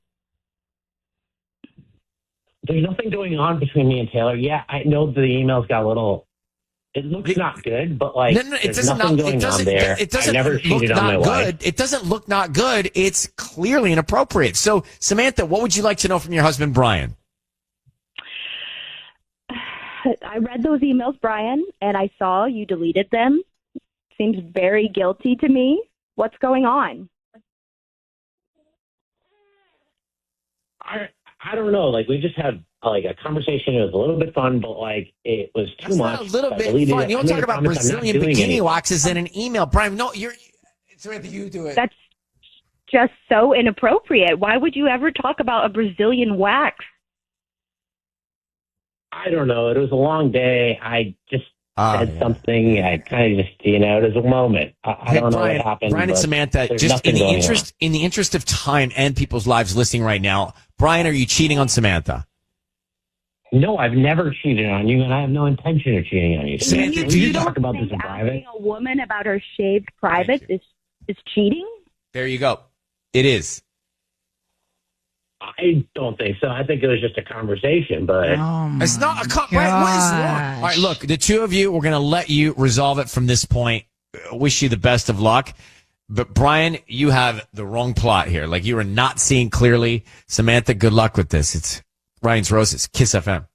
There's nothing going on between me and Taylor. Yeah, I know the emails got a little... It looks not good, but there's nothing going on there. I never cheated on my wife. It doesn't look not good. It's clearly inappropriate. So, Samantha, what would you like to know from your husband, Brian? I read those emails, Brian, and I saw you deleted them. Seems very guilty to me. What's going on? I don't know. We just had like a conversation. It was a little bit fun, but like it was too That's much. not a little So I bit deleted fun. it. You I don't made talk a about promise I'm not Brazilian doing bikini anything. waxes in an email. Brian, no, Samantha, you do it. That's just so inappropriate. Why would you ever talk about a Brazilian wax? I don't know. It was a long day. I just said something. I kind of just, it was a moment. I don't know Brian, what happened. Brian and but Samantha, there's just nothing going on. in the interest of time and people's lives listening right now, Brian, are you cheating on Samantha? No, I've never cheated on you, and I have no intention of cheating on you. Samantha, do you talk about this in private? Asking a woman about her shaved private is cheating? There you go. It is. I don't think so. I think it was just a conversation, but It's not a Brian, what is wrong? All right, look, the two of you, we're going to let you resolve it from this point. Wish you the best of luck. But Brian, you have the wrong plot here. Like, you are not seeing clearly. Samantha, good luck with this. It's Ryan's Roses, KIIS FM.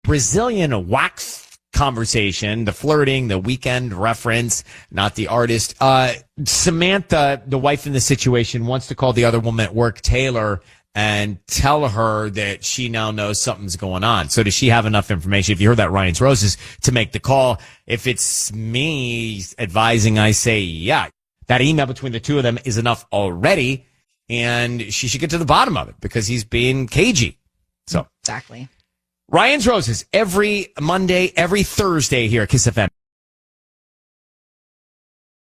Brazilian wax conversation, the flirting, the weekend reference, not the artist. Samantha, the wife in the situation, wants to call the other woman at work, Taylor, and tell her that she now knows something's going on. So does she have enough information, if you heard that Ryan's Roses, to make the call? If it's me advising, I say, yeah, that email between the two of them is enough already, and she should get to the bottom of it because he's being cagey. So Exactly. Ryan's Roses every Monday, every Thursday here at KIIS FM.